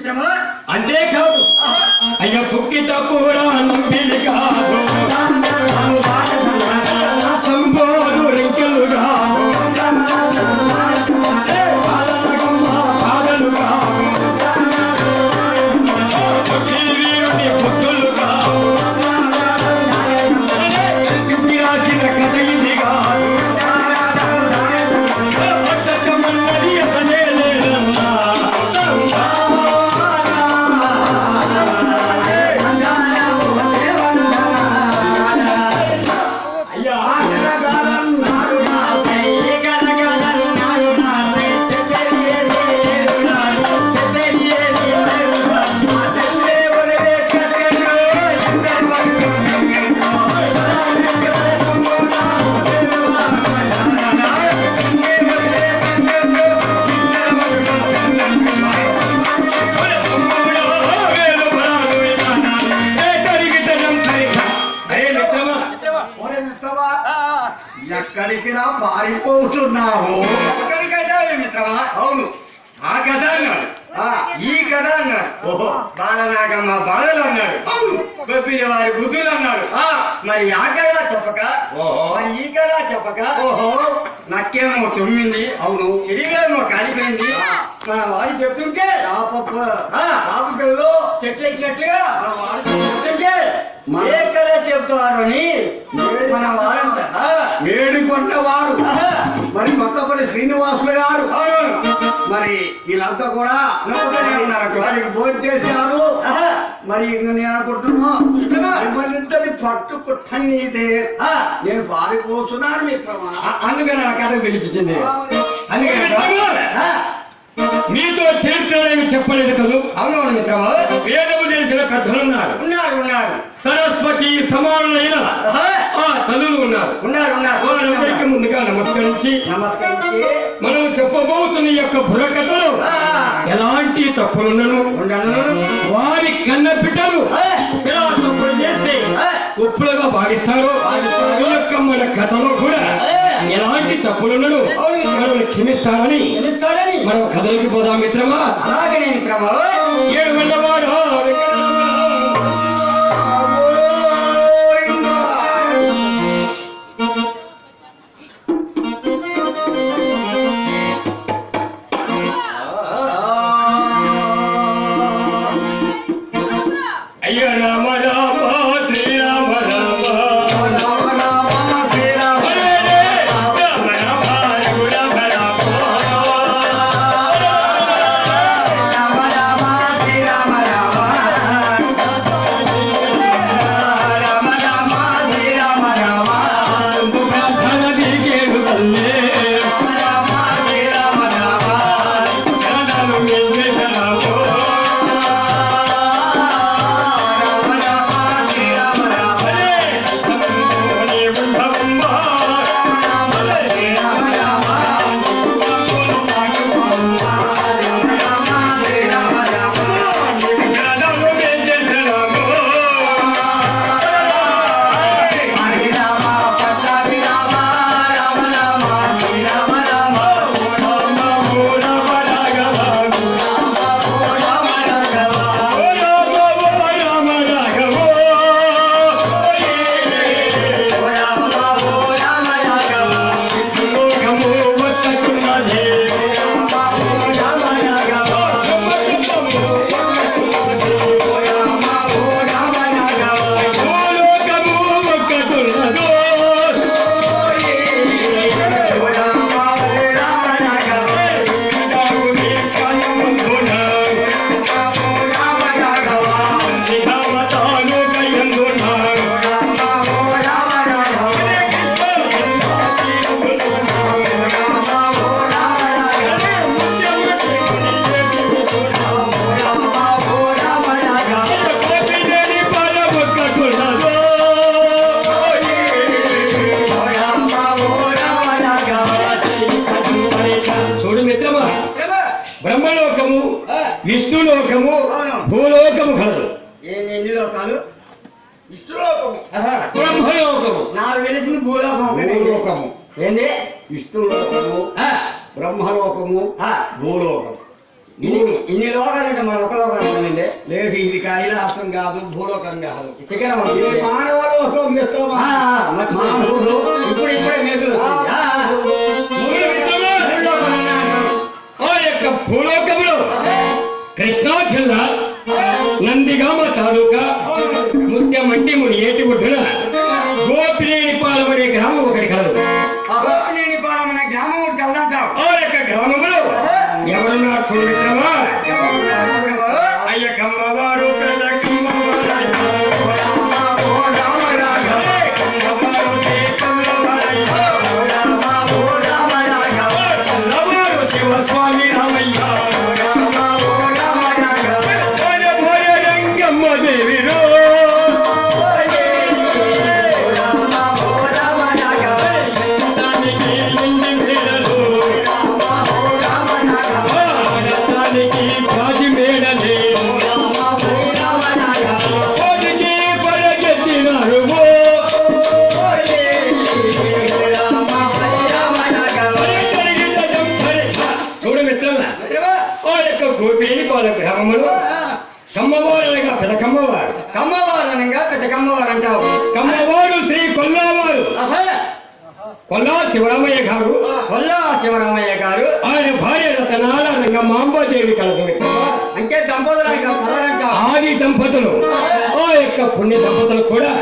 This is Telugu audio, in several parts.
మిత్రమా అంతేకాదు అయ్య పుక్కి తప్పురా నువ్వు కాదు సంబోధు రింకెలుగా ఎక్కడికి రా పారిపోతున్నావు? మిత్రమా అవును ఆ కథ అన్నాడు ఈ కథ అన్నాడు ఓహో బాలనాగమ్మ బాలలు అన్నాడు గొప్పిన వారి బుద్ధులు అన్నాడు మరి ఆ కథ చెప్పక ఓహో మరి ఈ కథ చెప్పక ఓహో నక్కేమో తుమ్మింది అవును సిరిగేమో కాలిపోయింది మన వాడు చెప్తుంటే రాపుకల్లో చెట్లు ఎక్కినట్లుగా మన వాడు చెప్తుంటే ఏ కథ చెప్తారు అని మన వారంతా మేడికొండ వారు మరి కొత్తపల్లి శ్రీనివాసులు గారు మరి వీళ్ళంతా కూడా వారికి భోజనం చేశారు. మరి నేను అనుకుంటున్నా మిమ్మల్ని ఇద్దరిని పట్టుకుట్టనిదే నేను పారిపోతున్నాను మిత్రమా. అందుకని నా కథ పిలిపించింది. మీతో చరిత్రలేమి చెప్పలేదు కదూ. అవునవును మిత్రమా వేదము తెలిసిన పెద్దలున్నారు ఉన్నారు సరస్వతి సమానులైన తల్లులు ఉన్నారు ముందుగా నమస్కరించి మనం చెప్పబోతున్న యొక్క బుర్రకథలో ఎలాంటి తప్పులున్నను వారి కన్న బిడ్డలు ఎలా తప్పులు చేస్తే ఉప్పులుగా భావిస్తారు ఈ యొక్క మన కథలో కూడా ఎలాంటి తప్పులున్నను మనల్ని క్షమిస్తారని మనం కథలోకి పోదాం మిత్రమా. అలాగే మిత్రమా ఏడు వెళ్ళవాడు అయ్యో రామ రామ శ్రీరామ రామ బ్రహ్మలోకము విష్ణులోకము భూలోకము కలదు. ఎన్ని లోకాలు? విష్ణులోకము బ్రహ్మలోకము నాకు తెలిసింది భూలోకము ఏంది? విష్ణులోకము బ్రహ్మలోకము భూలోకము ఇన్ని లోకాలంటే మన ఒక లోకాలు ఉందండి. లేదు ఇది కైలాసం కాదు, భూలోకం కాదు. శిఖరం ఇది ఉంటుంది. మానవ లోకం మిత్రమా. మానవుడు ఇప్పుడే మేకులు వచ్చింది. మూడు మిత్రమా, మూడు లోకాలు ఉన్నాయంటారు. ఆ యొక్క భూలోకములో కృష్ణా జిల్లా నందిగామ తాలూకా ముత్యమంటి ముని ఏటి ఒడ్డున గోపినేని పాలెం అనే గ్రామం ఒకటి కలదు. గోపినేని పాలెం అనే గ్రామం ఒకటి కలదంటావు. ఆ యొక్క గ్రామంలో ఎవరున్నా చూడమిత్రమా, అయ్య కమ్మవారు పెద్ద కమ్మవారు, కమ్మవారు కమ్మవారు శివస్వామి రామయ్య, రంగమ్మ దేవిరో గోపినేని పాలెం గ్రామములో కమ్మవారనగా పెద్ద కమ్మవారు, కమ్మవారనగా పెద్ద కమ్మవారు అంటావు. కమ్మవారు శ్రీ కొల్లావారు కొల్లా శివరామయ్య గారు, కొల్లా శివరామయ్య గారు ఆయన భార్య రతనాల రంగమాంబాదేవి కలదు. అంటే దంపతులు కలరంటావు. ఆది దంపతులు, ఆ యొక్క పుణ్య దంపతులు కూడా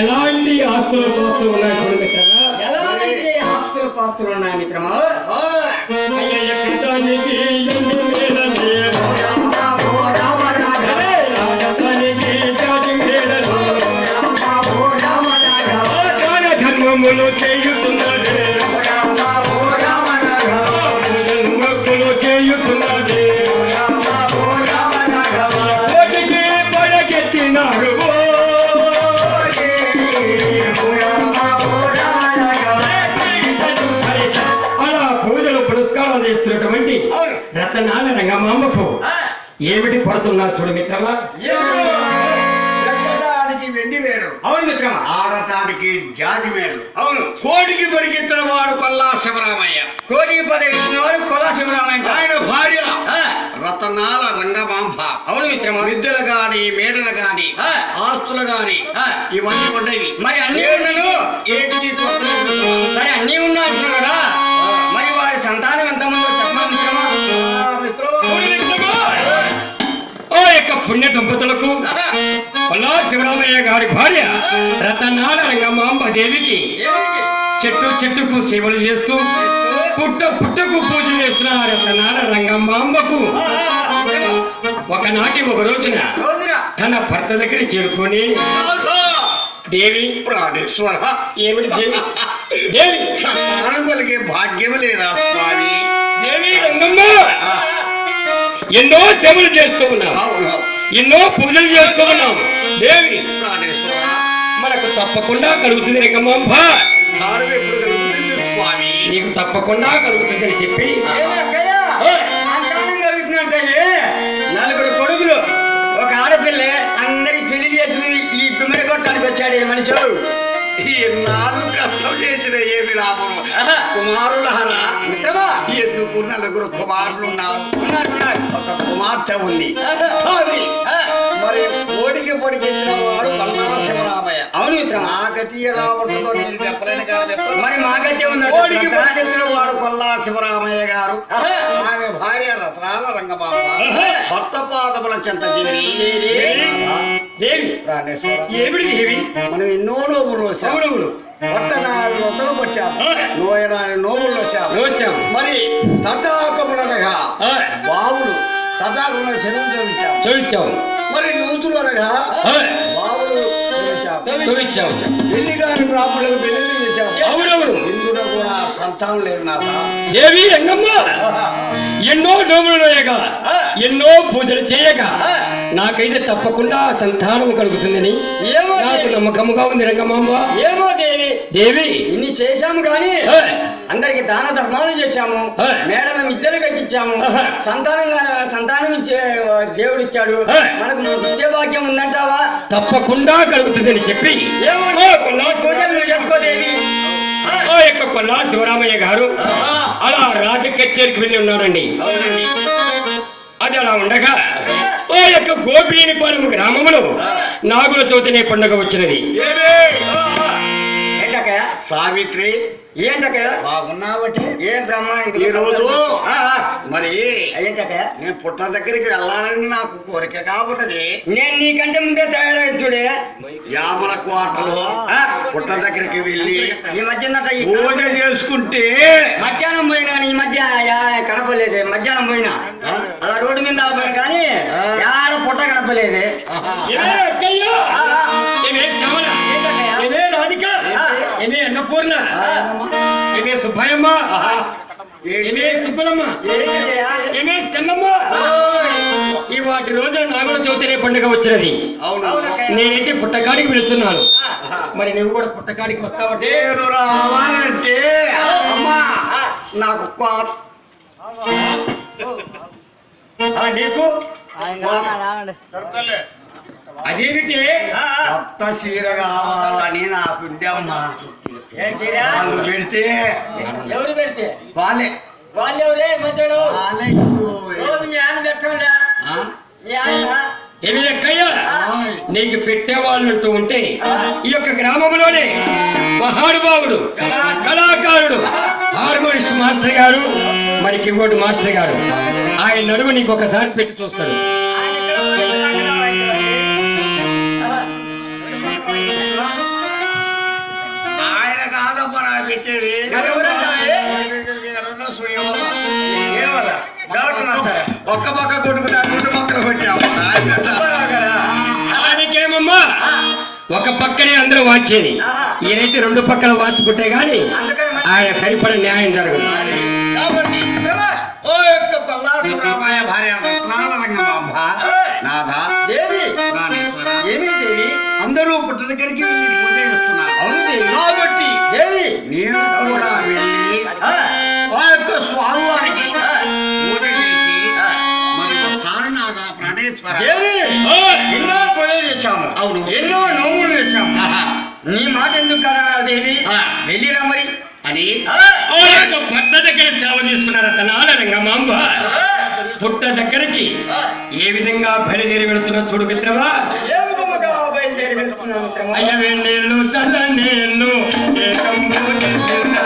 ఎలాంటి ఆస్తులు పాస్తులు ఉన్నాయి చూడమిత్రమా. ఎలాంటి ఆస్తులు పాస్తులు ఉన్నాయి మిత్రమా. అయ్యయ్య పితానికి ఎన్ని మేడలే, రాజధానికి జాతి మేడలు, దాన ధర్మములు చేయుతున్నదే, పూజలు మొక్కులు చేయుతున్నదే, కోటికి పడకెత్తినారు అలా పూజలు పురస్కారాలు చేస్తున్నటువంటి రతనాల రంగమాంబకు ఏమిటి పడుతున్నా చూడు మిత్రమా. ఎక్కడానికి వెండి మేడు, అవును మిత్రమా. ఆడటానికి జాతి మేడు, అవును. కోడికి పరిగెత్తిన వాడు కొల్లా శివరామయ్య, కోటికి పదవిచ్చిన వాడు కొల్లా శివరామయ్య. ఆయన భార్య రతనాల రంగమాంబ. అవును మిత్రమా. విద్యలు గాని మేడలు గాని ఆస్తులు గాని ఇవన్నీ ఉండేవి. మరి అన్ని ఉన్నాను. ఏటికి కొత్త సరే అన్ని ఉన్నా అంటున్నావు కదా, మరి వారి సంతానం ఎంతమందో చెప్పమా మిత్రమా. చూడు మిత్రమా, ఆ యొక్క పుణ్య దంపతులకు కొల్లా శివరామయ్య గారి భార్య రతనాల రంగమాంబ దేవికి చెట్టు చెట్టుకు సేవలు చేస్తూ పుట్టకు పూజలు చేస్తున్న రతనాల రంగమాంబకు ఒకనాటి ఒక రోజున తన భర్త దగ్గర చేరుకొని, దేవి ప్రాణేశ్వర, ఏమిటి దేవి, దేవి సంతానం కలిగే భాగ్యం లేదా స్వామి? దేవి రంగమ్మ, ఎన్నో సేవలు చేస్తూ ఉన్నాం, అవును ఎన్నో పూజలు చేస్తూ ఉన్నాం. దేవి ప్రాణేశ్వర, మనకు తప్పకుండా కలుగుతుంది రంగమాంబ, కాలం ఎప్పుడు కలుగుతుంది స్వామి? నీకు తప్పకుండా కలుగుతుందని చెప్పి సంతానం కలుగుతుందంటే నలుగురు కొడుకులు ఒక ఆడపిల్ల అందరికి పెళ్లి చేసి ఈ గుమ్మడి కొట్టడానికి వచ్చాడు ఈ మనిషి. ఎన్నాళ్ళు కష్టం చేసిన ఏమి లాభం? కుమారులహరా ఎందుకు నలుగురు కుమారులు ఉన్నారు, ఒక కుమార్తె ఉంది. అది మరి కోడికి పొడికెత్తిన వాడు కన్నా శివరామయ్య. అవును మిత్రమా. నా గతి ఎలా ఉంటుందో నేను చెప్పలేను కానీ మరి మా గట్టి ఉన్నాడు. కోడికి పొడికెత్తిన వాడు కొల్లా శివరామయ్య గారు, ఆయన భార్య రత్నాల రంగబాబు, భర్త పాదముల చెంత చేరి దేవి ప్రాణేశ్వర, ఏమిటి దేవి, మనం ఎన్నో నోములు అవునవును పట్టణాలు వ్రతం వచ్చాము, నోయరాని నోములు వచ్చాము. మరి తటాకమునగా బావులు, తటాకున్న చెరువులు చూపించావు, మరి నూతులు అనగా బావులు చూపించావు, పెళ్లి కాని బ్రాహ్మణులకు పెళ్లి చేశాము. అవునవును. ఇందులో కూడా సంతానం లేదు నాథ. దేవి రంగమ్మ, ఎన్నో నోములు నోయగా ఎన్నో పూజలు చేయగా నాకైతే తప్పకుండా సంతానం కలుగుతుందని ఏమో నాకు నమ్మకముగా ఉంది రంగమాంబ. ఏమో దేవి, దేవి ఇన్ని చేశాము కానీ అందరికి దాన ధర్మాలు చేశాము, మేడల మిద్దెలు కట్టించాము, సంతానం ఇచ్చే దేవుడు ఇచ్చాడు, మనకు ఇచ్చే భాగ్యం ఉందంటావా? తప్పకుండా కలుగుతుందని చెప్పి పూజలు చేసుకోదేవి. ఆ యొక్క కొల్లా శివరామయ్య గారు అలా రాజ కచేరికి వెళ్ళి ఉన్నారండి. అవునండి. అది అలా ఉండగా ఆ యొక్క గోపినేనిపాలెం గ్రామములో నాగుల చవితి పండుగ వచ్చినది. ఏంటక్కయ్య? సావిత్రి ఏంటక్కయ్య? బాగున్నావటి ఏం బ్రహ్మ ఈ రోజు మరి ఏంటక్కయ్య? నేను పుట్ట దగ్గరికి వెళ్ళాలని నాకు కోరిక కాబట్టది. నేను నీకంటే ముందే తయారై చూడే యామల కోటలో పుట్ట దగ్గరికి వెళ్ళి ఈ మధ్య పూజ చేసుకుంటే మధ్యాహ్నం పోయినా ఈ మధ్య కడపలేదు. మధ్యాహ్నం పోయినా అలా రోడ్డు మీద పోయినా కానీ యాడ పుట్ట కడపలేదు. ఏమే అక్కయ్య, ఏమే శ్యామల, ఏమే రాధిక, ఏమే అన్నపూర్ణ, ఏమే సుబ్బయ్యమ్మ, ఏమే సుబ్బలమ్మ, ఏమే చెన్నమ్మ, ఈ వాటి రోజున నాగుల చవితి పండుగ వచ్చినది. అవును నేనైతే పుట్టకాడికి వెళుతున్నాను. మరి నువ్వు కూడా పుట్టకాడికి వస్తావంటే నేను రావాలంటే అమ్మా నాకు నీకు అదేమిటి కొత్త చీర కావాలని నాకు అమ్మా. వాళ్ళు పెడితే ఎవరు పెడితే వాళ్ళే వాళ్ళు ఎవరే మధ్యలో వాళ్ళే రోజు మీ ఆయన పెట్టండా మీ ఆయన ఏమి అక్కయ్య, నీకు పెట్టేవాళ్ళంటూ ఉంటే ఈ యొక్క గ్రామంలోనే మహానుభావుడు కళాకారుడు హార్మోనిస్ట్ మాస్టర్ గారు, మరి కీబోర్డ్ మాస్టర్ గారు, ఆయన నడుము నీకు ఒకసారి పెట్టి చూస్తాడు. ఆయన కాదమ్మా నా పెట్టేది ఒక్క పక్క కొట్టుకున్నా 2 పక్కలు కొట్టాము. దానికేమమ్మా ఒక పక్కనే అందరూ వాచేది, ఈయనైతే 2 పక్కల వాచుకుంటే గాని ఆయన సరిపడ న్యాయం జరగదు. ఓ యొక్క పల్లాసురామయ్య భార్య రత్నాల రంగమాంబ నాథా దేవి ప్రాణేశ్వర, ఏమి దేవి అందరూ పుట్ట దగ్గరికి వెళ్ళి పూజ చేస్తున్నారు. అవును దేవి. కాబట్టి దేవి నేను కూడా వెళ్ళి ఆ యొక్క స్వామివారికి పూజ చేసి మరి వస్తాను నాథా ప్రాణేశ్వర. దేవి ఎన్నో పూజలు చేశాము. అవును. ఎన్నో నోములు చేశాము. నీ మాట ఎందుకు కదా దేవి? వెళ్ళిరా మరి అని ఆ యొక్క భర్త దగ్గర సేవ తీసుకున్న రతనాల రంగమాంబ పుట్ట దగ్గరికి ఏ విధంగా బయలుదేరి వెళుతున్నా చూడు మిత్రమా. ఏ విధముగా బయలుదేరి వెళ్తున్నావు మిత్రమా? అయ్యవే నీళ్ళు చల్ల నీళ్ళు ఏకంబు చేసిన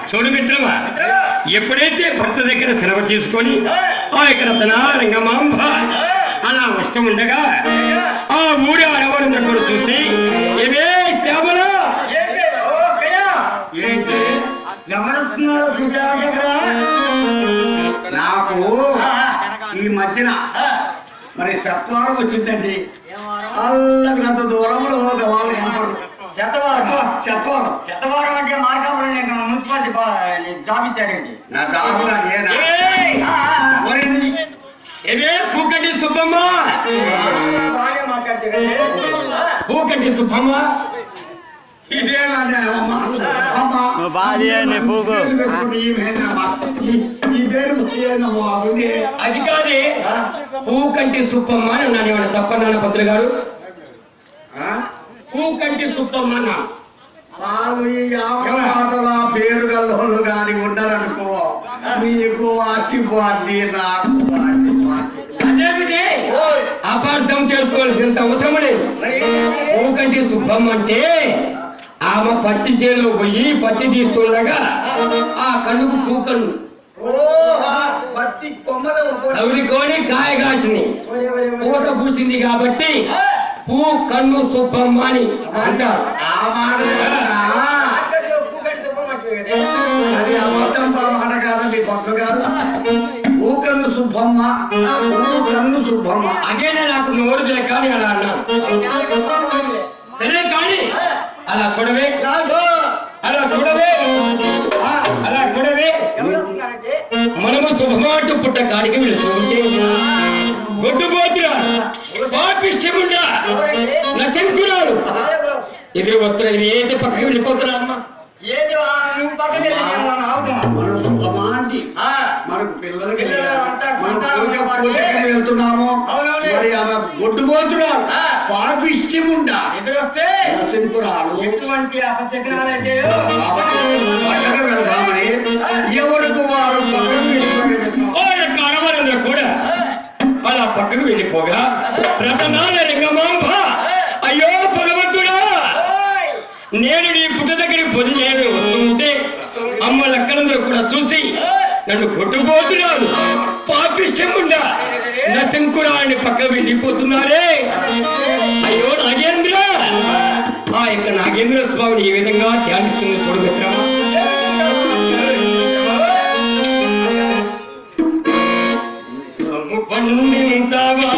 చూడు మిత్రమా, ఎప్పుడైతే భర్త దగ్గర సెలవు తీసుకొని ఆ యొక్క రతనాల రంగమాంబ అలా వస్తూ ఉండగా ఆ ఊరి ఆడవాళ్ళందరూ చూసి ఏమే శ్యామలా ఏంటి గమనిస్తున్నారో చూసావంటే ఇక్కడ నాకు ఈ మధ్యన మరి శత్వారం వచ్చిందండి. అల్లకి అంత దూరంలో వాళ్ళు కనపడరు. శతవారం శత్వారం అంటే మార్కాపురం మున్సిపాలిటీ జాబ్ ఇచ్చారండి. నా దారుగా నేనా ఏమే పూకటి సుబ్బమ్మ, బాగానే మాట్లాడితే కదా. పూకటి సుబ్బమ్మ అది కాదే పూకంటి సుబ్బమ్మ అని అన్నాను. ఏమన్నా తప్పన్నాను పంతులు గారు? పూకంటి సుబ్బమ్మ అన్నా. పేరు గల్లోళ్ళు కానీ ఉండరనుకో, మీకు వాచిపోద్ది నాకు వాచిపోద్ది. అదేమిటి ఆ అపార్థం చేసుకోవాల్సినంత అవసరం లేదు. పూకంటి సుబ్బమ్మ అంటే ఆమె పత్తి చేలో పోయి పత్తి తీస్తుండగా ఆ కన్నుకు పూకన్ను పత్తి కొమ్మలు తగులుకొని కాయ కాసింది, పూత పూసింది కాబట్టి పూ కన్ను సుబ్బమ్మ అని అంటారు. ఆ మాట అది అబద్ధం మాట కాదండి భక్తు గారు. ఊకన్ను సుబ్బమ్మ, ఊకన్ను సుబ్బమ్మ. అదేనే నాకు నోరు కానీ అలా అన్నాను. సరే కానీ అలా చూడవే, అలా చూడవే, అలా చూడవే. మనము శుభమాట పుట్ట కాడికి వెళుతూ ఉంటే గొడ్డుపోతురా పాపిష్టముండా నశంకురాలు ఎదురు వస్తున్నది. ఏదైతే పక్కకి వెళ్ళిపోతున్నా అమ్మా. ఏది నువ్వు పక్కకి వెళ్ళి మనం సుబ్బమాంటి మనకు పిల్లలకి అంతా మనం సంతానం పూజకి వెళ్తున్నాము. అవునవును. మరి ఆమె గొడ్డుపోతున్నారు, పాపిష్టముండా ఎదురొస్తే నశంకురాలు. ఎటువంటి అపశకనాలైతే పక్కకు వెళ్దామని ఎవరికి వారు పక్కకు వెళ్ళిపోయారు. ఆ యొక్క అరవరంలో కూడా అలా పక్కకు వెళ్ళిపోగా రతనాల రంగమాంబ, అయ్యో భగవంతుడా, నేను నీ పుట్ట దగ్గరికి పొదిలేమి వస్తుంటే అమ్మ లక్కలందరూ కూడా చూసి నన్ను కొట్టుపోతున్నాను, పాపిష్టముండా నశంకురాన్ని పక్క వెళ్ళిపోతున్నారే. అయ్యో నాగేంద్ర, ఆ యొక్క నాగేంద్ర స్వామిని ఈ విధంగా ధ్యానిస్తుంది చూడు మిత్రమా. పండించవా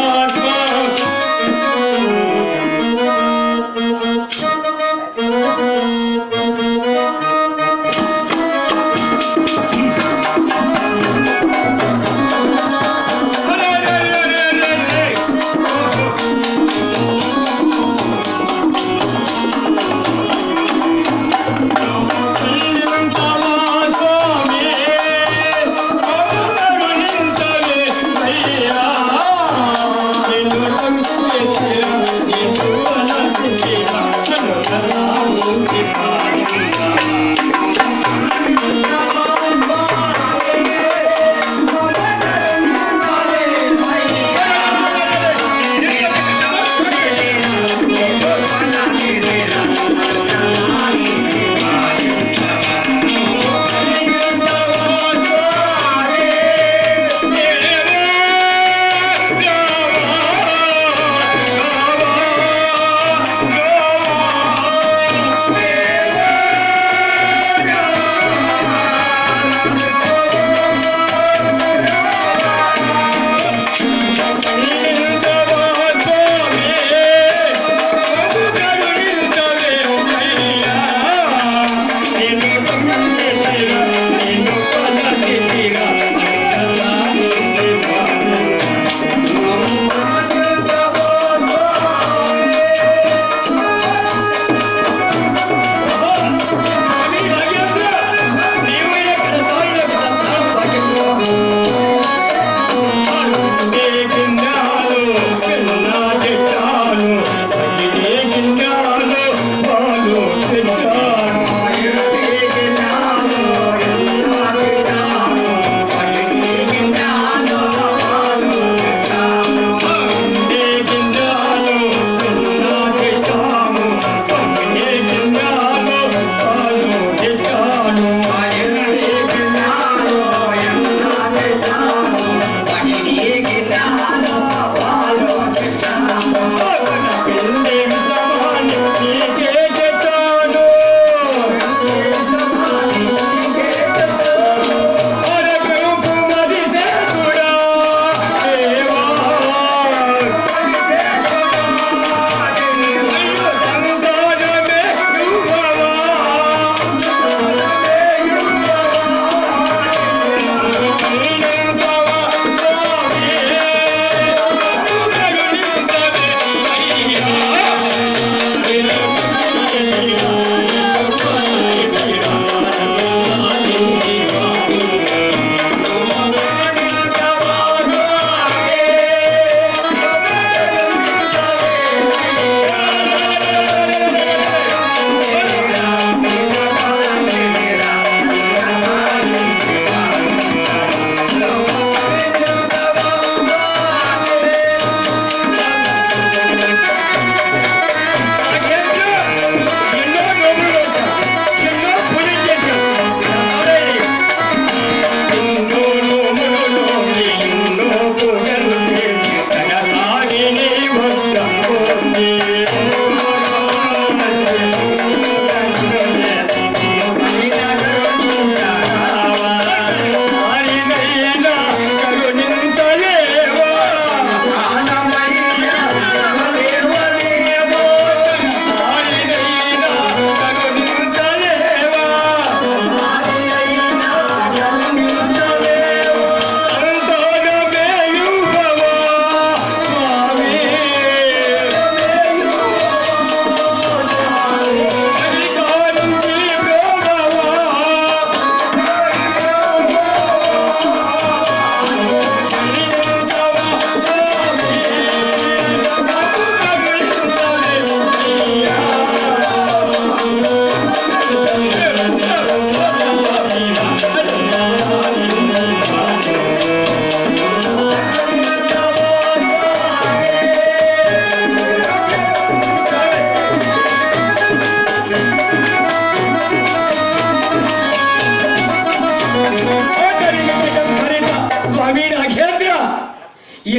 స్వామి నాగేంద్ర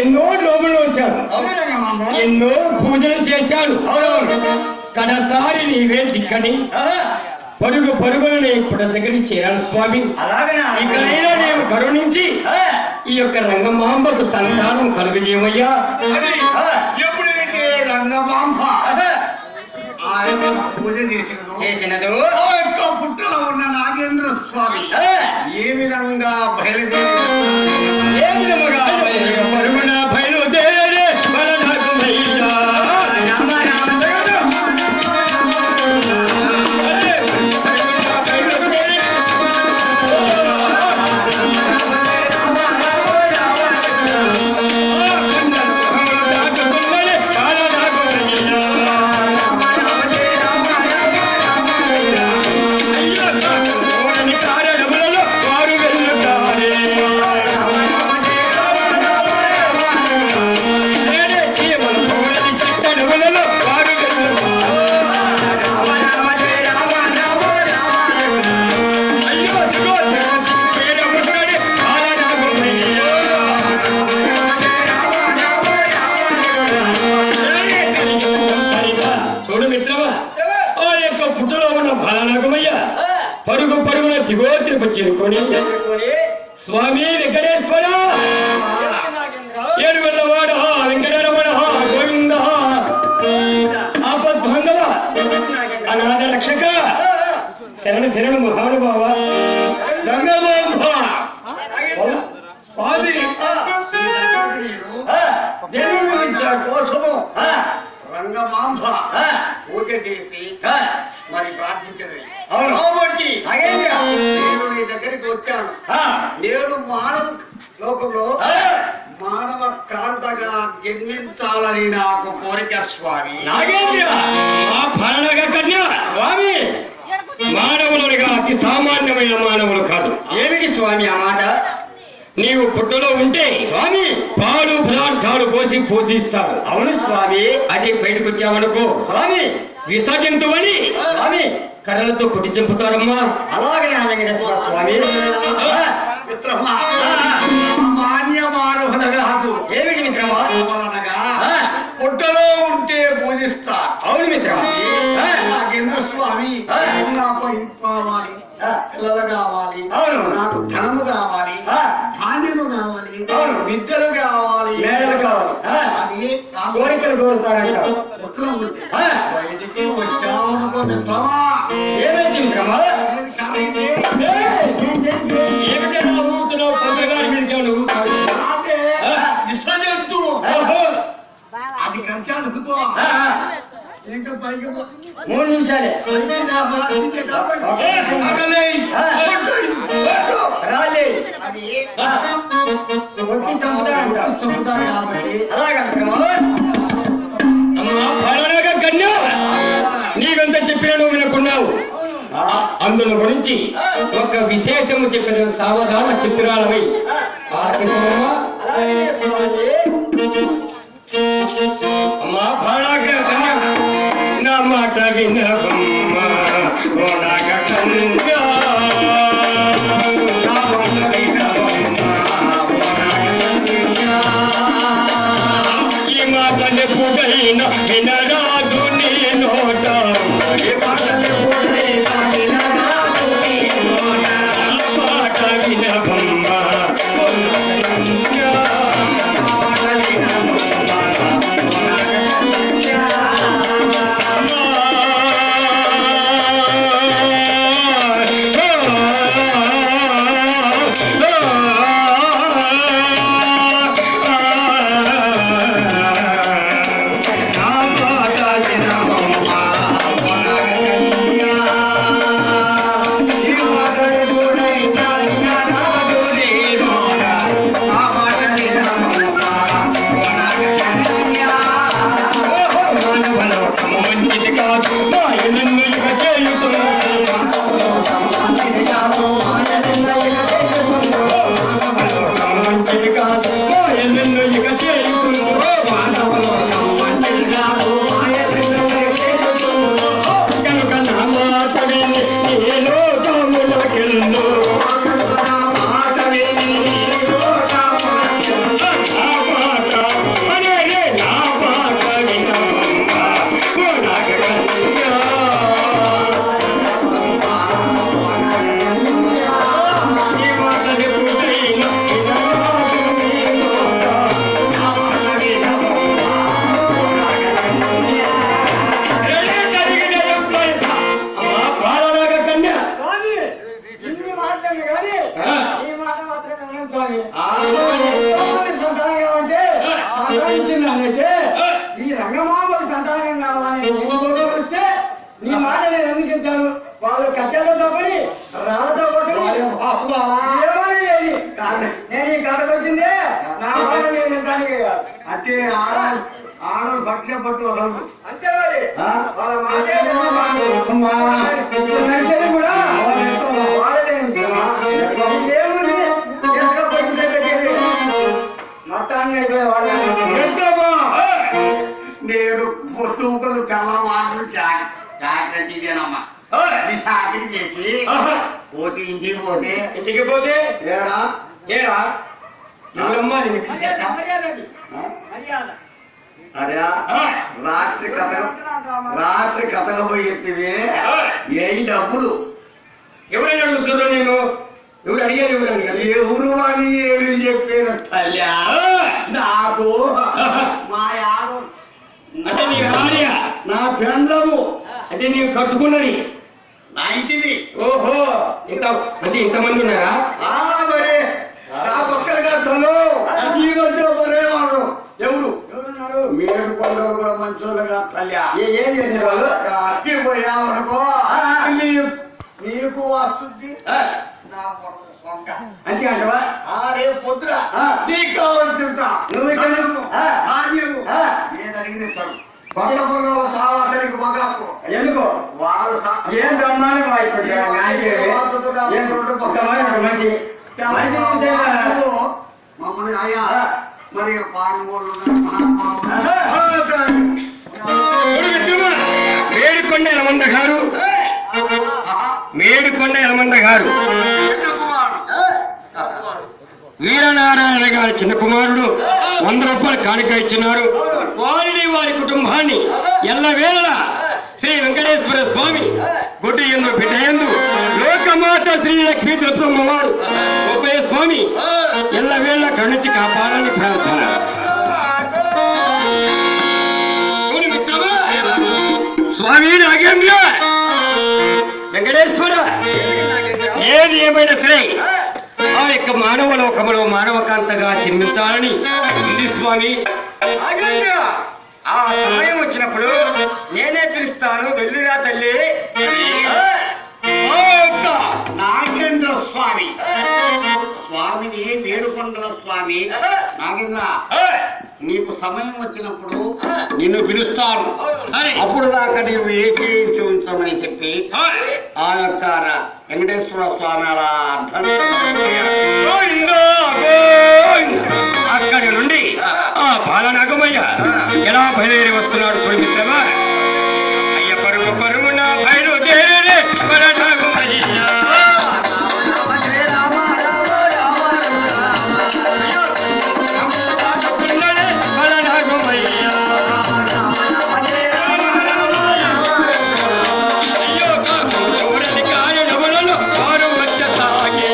ఎన్నో నోములు వచ్చాడు, అవును రంగమాంబ. ఎన్నో పూజలు చేశాడు. అవునవును. కడసారి నీవే దిక్కని పరుగు పరుగులను ఇప్పుడు దగ్గరికి చేరాలి స్వామి. అలాగనా? ఇకనైనా నేను కరుణించి ఈ యొక్క రంగమాంబకు సంతానం కలుగజేయమయ్యా. ఎప్పుడైతే రంగమాంబ ఆయన పూజ చేసినదు ఆ యొక్క పుట్టలో ఉన్న నాగేంద్ర స్వామి ఏ విధంగా బయలుదేరి ఏ విధముగా పరుగున బయలుదేరే వరదగుమయ్యా. రామ రామ చూడు మిత్రమా, ఆ యొక్క పుట్టలో ఉన్న బాలనాగమయ్య పరుగు పరుగున దిగోతికి చేరుకొని స్వామి వెంకటేశ్వర ఏడుగొండవాడ వెంకటరమణ గోవింద ఆపద్బాంధవ అనాథ రక్షక శరణ శరణ మహానుభావ రంగమాంబ స్వామి దేవుడి గురించి కోసము రంగమాంబ పూజ చేసి మరి ప్రార్థించినది. అవును. కాబట్టి నాగేంద్ర. నేను నీ దగ్గరికి వచ్చాను. నేను మానవ లోకంలో మానవ క్రాంతగా జన్మించాలని నాకు కోరిక స్వామి. నాగేంద్ర మా భరణగ కన్యా స్వామి మానవులుగా అతి సామాన్యమైన మానవులు కాదు. ఏమిటి స్వామి ఆ మాట? నీవు పుట్టలో ఉంటే స్వామి పాలు పదార్థాలు పోసి పూజిస్తారు. అవును స్వామి. అది బయటకు వచ్చావనుకో స్వామి విసర్జింతువని స్వామి కర్రలతో కుట్టి చంపుతారమ్మా. అలాగనే వెంకటేశ్వర స్వామి. మిత్రమా మాన్య మానవుల కాదు. ఏమిటి మిత్రమా? అనగా పుట్టలో ఉంటే పూజిస్తారు. అవును మిత్రమా. నాగేంద్ర స్వామి నాకు ఇంపు కావాలి, పిల్లలు కావాలి, అవును. నాకు ధనము కావాలి, ధాన్యము కావాలి, అవును. విద్యలు కావాలి, మేడలు కావాలి. అది నా కోరికలు కోరుతారంట. పుట్టలో ఉంటే బయటికి వచ్చామనుకో మిత్రమా. ఏమైంది మిత్రమా? నేను కాబట్టి ఏమిటా ఊగుతున్నావు? పంతులుగారి మీదకి ఏమన్నా ఊగుతావు? అదే విసర్జంతువు. అది కలిసానుకో ఇంకా పైకి 3 నిమిషాలే. రాలే. అది కొట్టి చంపుతారంట. చెబుతారు కాబట్టి అలాగా మిత్రమా? అమ్మా భరణగ కన్యా నీవెంత చెప్పినా నువ్వు వినకున్నావు. అందులో గురించి ఒక విశేషము చెప్పిన సావధాన చిత్రాలపై ఆలకించమ్మా. అలాగే స్వామి. అమ్మా భరణగ కన్యా నా మాట వినవమ్మా ఓ నాగ కన్యా. నా మాట వినవమ్మా, ఓ నాగకన్యా. ఈ మాటలు ఎప్పుడైనా వినరాదు నీ నోట. ఈ మాటలు ఎప్పుడైనా వినరాదు నీ నోట. నా మాట వినవమ్మా ఓ నాగ కన్యా. నా మాట వినవమ్మా, ఓ నాగకన్యా. అంటే ఆడవాళ్ళు పట్టిన పట్టు వదలదు. అంతే మరి ఆ? వాళ్ళ మాటే అమ్మా. నడిచేది కూడా వాళ్ళదే ఉంటుందా? ఏముంది? ఎక్కడ పట్టుకుంటే పెట్టేది? మొత్తాన్ని అయిపోయే వాళ్ళు ఎంతమ్మా? నేను పొత్తుకలు తెల్ల మాటలు చాకరీ ఇదేనమ్మా. ఈ చాకరీ చేసి పోటీ ఇంటికి పోతే ఇంటికి పోతే ఏరా ఏరా ఎవరమ్మా నిన్ను పిలిచేదా? మర్యాద అరే రాత్రి కథలు పోయేవి ఏ డబ్బులు ఎవరైనా అడుగుతుందో నేను ఎవరు అడిగారు ఎవరు అడిగారు ఎవరు అని ఏమి చెప్పారు తల్లా నాకు మా యాడు అంటే నీ భార్య నా పెండ్లము అంటే నీవు కట్టుకున్నది నా ఇంటిది. ఓహో ఇంత అంటే ఇంతమంది ఉన్నారా మరి నా పక్కనగా తను ఈ మధ్య మరేవాడు ఎవరు ఎవరున్నారు? మీరు కొండలు కూడా మంచోళ్ళగా తల్లా ఏం చేశారు వాళ్ళు? అట్టి పోయావనుకో నీకు వస్తుంది నాకు సొంత. అంతే అంటవా? రేపు పొద్దున ఆ. నీకు కావాల్సిన నువ్వు ఇక్కడ ఆ. ధాన్యము ఆ. నేను అడిగిన ఇస్తాను. కొత్త పొలంలో సావాసరికి మగాకు ఎందుకు వారు ఏం బ్రహ్మాండం వాయిస్తుంది మనిషి మమ్మల్ని అయ్యా మరి పానమూలు మేడికొండ యలమంద గారు మేడికొండ యలమంద గారు వీరనారాయణ గారి చిన్న కుమారుడు 100 రూపాయలు కానుక ఇచ్చినారు. వారిని వారి కుటుంబాన్ని ఎల్లవేళలా శ్రీ వెంకటేశ్వర స్వామి గుడ్డి ఎందు బిడ్డ ఎందు లోకమాత శ్రీ లక్ష్మీ తిరుపతివారు గోపయ్య స్వామి ఎల్లవేళ కరుణించి కాపాడాలని ప్రార్థన. చూడు మిత్రమా, స్వామి నాగేంద్ర వెంకటేశ్వర ఏది ఏమైనా సరే ఆ యొక్క మానవ లోకములో మానవకాంతగా జన్మించాలని ఉంది స్వామి. ఆ సమయం వచ్చినప్పుడు నేనే పిలుస్తాను. వెళ్ళిరా తల్లి. నాగేంద్ర స్వామి స్వామిని వేడుకొండల స్వామి నాగేంద్ర నీకు సమయం వచ్చినప్పుడు నిన్ను పిలుస్తాను. సరే. అప్పుడు దాకా నీవు ఏకీయించి ఉంచామని చెప్పి ఆ యొక్క వెంకటేశ్వర స్వామి అలా అర్థం గోవిందా, గోవిందా. అక్కడి నుండి ఆ బాలనాగమయ్య ఎలా బయలుదేరి వస్తున్నాడు చూడు మిత్రమా. అయ్య పరుగు పరుగున బయలుదేరే బాలనాగమయ్య. బాలనాగమయ్య. అయ్యో కాకు ఎవరని కార్యములలో వారు వచ్చసాగే.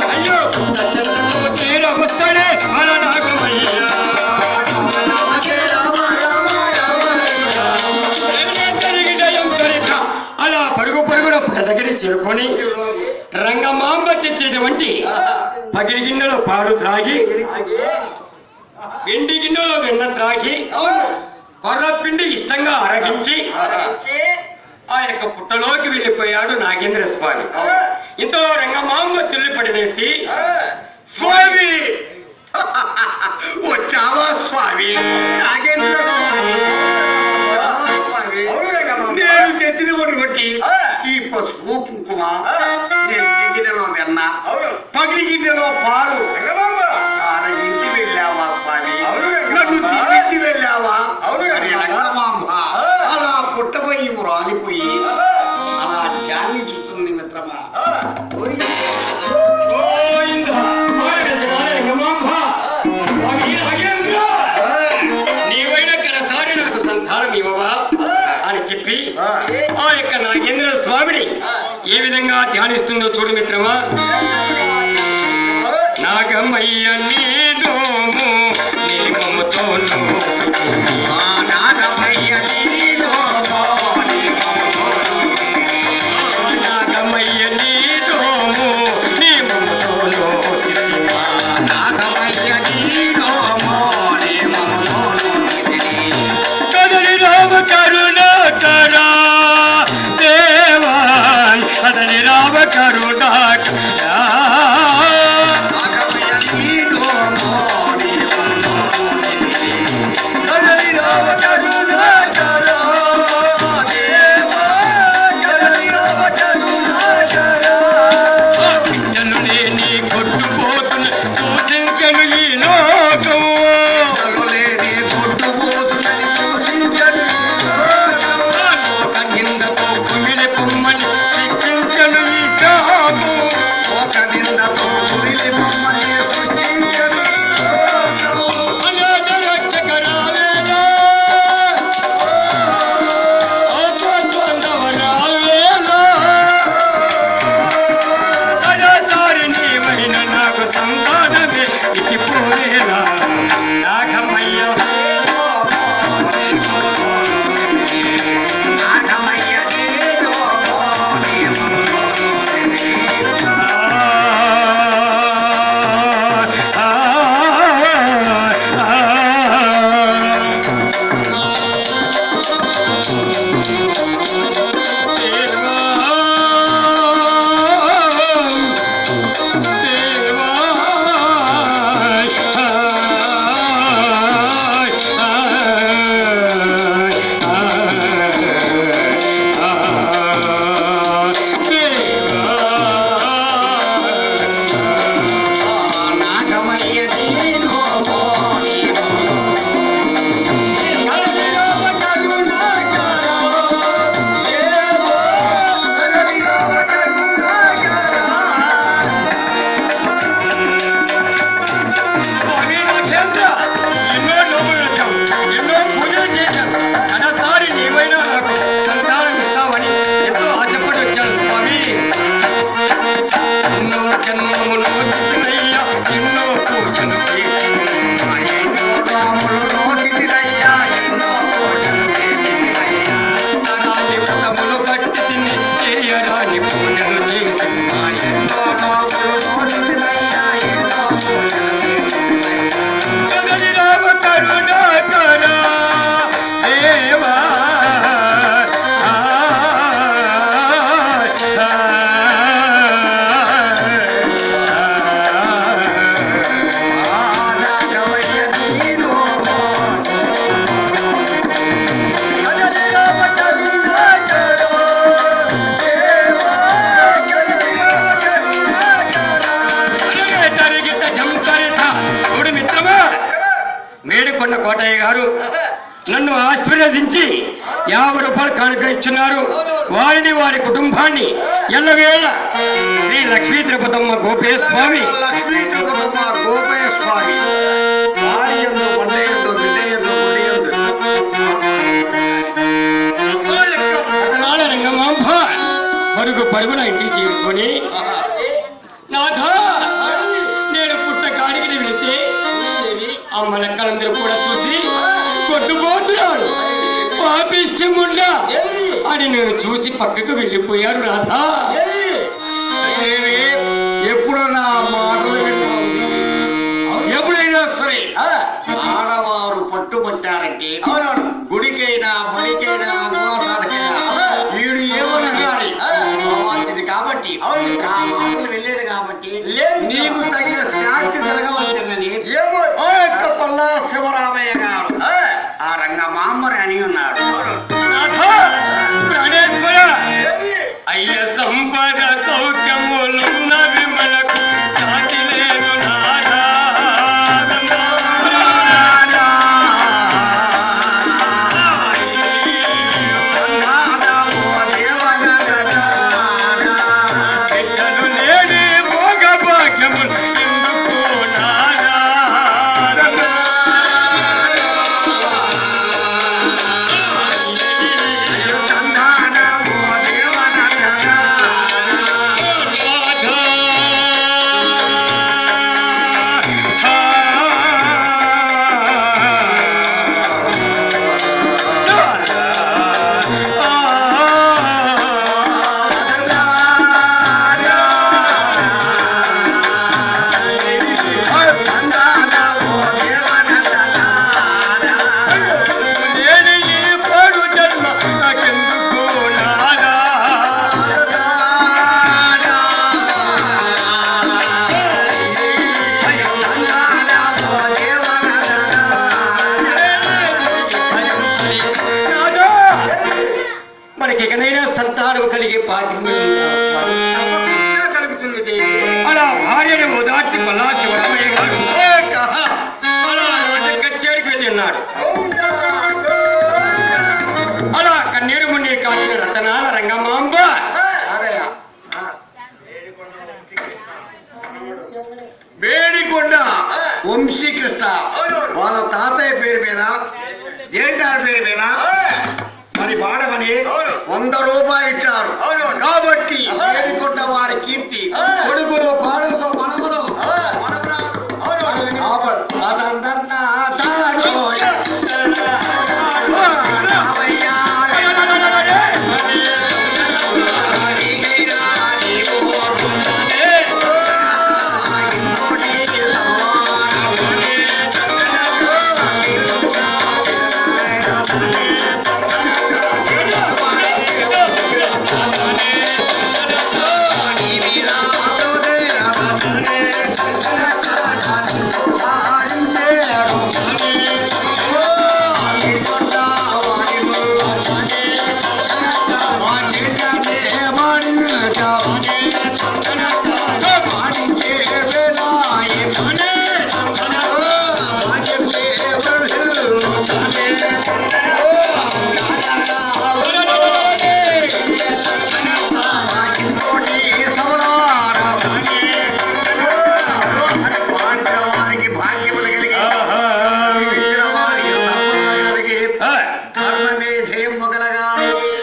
అయ్యో దశరథుడు తీర వస్తాడే బాలనాగమయ్య. జరిగి జయం కరిక అలా పరుగు పరుగున పుట్ట దగ్గర చేరుకొని రంగమాంబ తెచ్చేటువంటి పగిలి గిన్నెలో పాలు త్రాగి వెండి గిన్నెలో వెన్న త్రాగి కొర్ర పిండి ఇష్టంగా అరగించి ఆ యొక్క పుట్టలోకి వెళ్ళిపోయాడు నాగేంద్ర స్వామి. ఇంతలో రంగమాంబ తుల్లిపడివేసి స్వామి వచ్చావా స్వామి నాగేంద్ర స్వామి నేను తెచ్చిన బట్టి ఈ పసుపు కుంకుమ నేను గిన్నెలో వెన్న పగిలి గిన్నెలో పాలు ఆరగించి వెళ్ళావా స్వామి నన్ను దీవించి వెళ్ళావా అని రంగమాంబ అలా పుట్టపోయి రాలిపోయి అలా జాన్ని చూస్తుంది మిత్రమా. గోవిందా, గోవిందా, రంగమాంబ, స్వామి నాగేంద్ర, నీవైన కరసారి నాకు సంతానం ఇవ్వవా అని చెప్పి ఆ యొక్క నాగేంద్ర స్వామిని ఏ విధంగా ధ్యానిస్తుందో చూడు మిత్రమా. నాగమయ్య నీలోము నీమముతోను నాగమయ్య నీలోమో నాగమయ్య నీలోము నీమముతోను నాగమయ్య నీలోమో కదలి రామ కరుణాకరా దేవాన్ కదలి రామ కరుణాకరా. నాగమయ్య చేయరాని పూజలు చేసి రామ కరుణాకర దేవా మేడికొండ కోటయ్య గారు నన్ను ఆశీర్వదించి 50 రూపాయలు కానుక ఇచ్చున్నారు. వారిని వారి కుటుంబాన్ని ఎల్లవేళ శ్రీ లక్ష్మీ తిరుపతమ్మ గోపేయ స్వామి లక్ష్మీ తిరుపతమ్మ గోపేయ స్వామి వారి యందు పండే యందు బిడ్డ యందు గుడి యందు అతనాడ రంగమాంబ పరుగున ఇంటికి చేరుకొని నాథా నేను పుట్ట కాడికి వెళితే అమ్మ లెక్కలందరూ కూడా చూసి కొట్టుపోతున్నాడు పాపిష్టముండా అని నేను చూసి పక్కకు వెళ్ళిపోయారు రాధా. ఎప్పుడు నా మాటలు విన్నావు? ఎప్పుడైనా సరే ఆడవారు పట్టుబట్టారంటే గుడికైనా బడికైనా ఉపవాసానికైనా వీడు ఏమనగాని ఇది కాబట్టి ఆ మాటలు వెళ్ళేది కాబట్టి నీకు తగిన శాంతి జరగవలసిందని పల్లా శివరామయ్య గారు ఆ రంగమాంబని అని ఉన్నాడు. ప్రాణేశ్వర అయ్య సంపద సౌఖ్యములున్నవి మనకు సాటి లేదు నాదా. బిడ్డలు లేని భోగ భాగ్యములు ఎందుకు నాదా. మనకెక్కడైనా సంతానం కలిగే కలుగుతున్నది. అలా భార్యను ఓదార్చి పల్లా శివరామయ్య గారు అలా రోజు కచేరికి వెళ్ళి ఉన్నాడు. అలా కన్నీరు మున్నీరు కాచిన రతనాల రంగమాంబ వేడికొండ వంశీకృష్ణ వాళ్ళ తాతయ్య పేరు మీద ఏంటారు పేరు మీద మరి పాడమని 100 రూపాయలు ఇచ్చారు. కాబట్టి వేడికొండ వారి కీర్తి కొడుకులు పాడుతో మనములు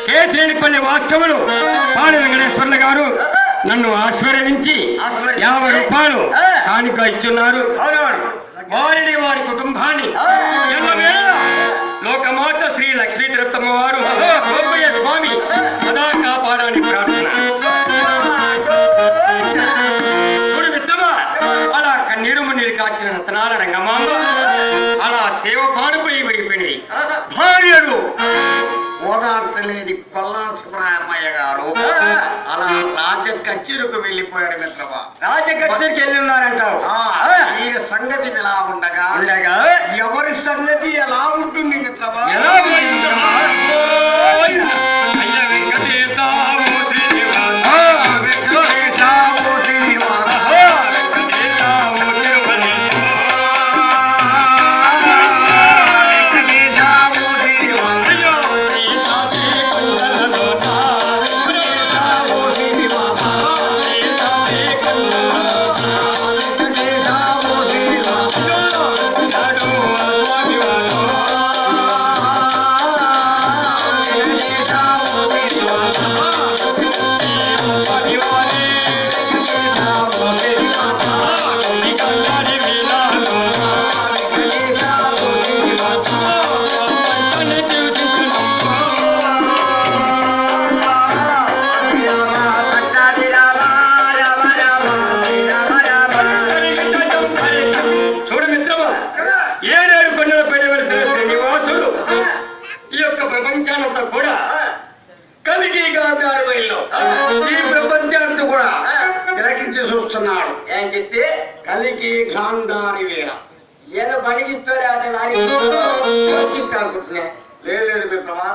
కేశినేనిపల్లి వాస్తవులు పాడి వెంకటేశ్వర్ల గారు నన్ను ఆశీర్వదించి 50 రూపాయలు కానుక ఇస్తున్నారు. వారిని వారి కుటుంబాన్ని లోకమాత శ్రీ లక్ష్మీ తిరుపతమ్మ వారు గోపయ్య స్వామి సదా ఓదార్చలేని కొల్లా సుబ్రహ్మయ్య గారు అలా రాజ కచేరుకు వెళ్ళిపోయాడు మిత్రమా. రాజకచ్చరికి వెళ్ళి ఉన్నారంటావు. ఈ సంగతి ఎలా ఉండగా ఎవరి సంగతి ఎలా ఉంటుంది మిత్రమా? ఎలా ఉంటుంది మిత్రమా? అయ్య వెంకటేశ ఓ శ్రీనివాస, వెంకటేశ ఓ శ్రీనివాస, వెంకటేశ ఓ తిరుమలేశ, వెంకటేశ ఓ శ్రీనివాస, అయ్యో వెంకటేశ ఓ శ్రీనివాస, వెంకటేశ ఓ శ్రీనివాస. నాడు స్వామివారు స్వామివారే నీ కళ్ళారి వీణాలు పంటని చూచుచున్నమ్మా. చూడు మిత్రమా, ఏడేడు కొండల పెడవలసిన శ్రీనివాసుడు ఈ యొక్క ప్రపంచానంతా కూడా కలిగి గాంధారమైలో ఈ ప్రపంచాన్ని కూడా తిలకించి చూస్తున్నాడు. ఏంటిస్తే కలిగి గాంధారి వేళ ఏదో బడికిస్తో లేకపోతే వారికి బతికిస్తా అనుకుంటున్నా. లేదు మిత్రమా,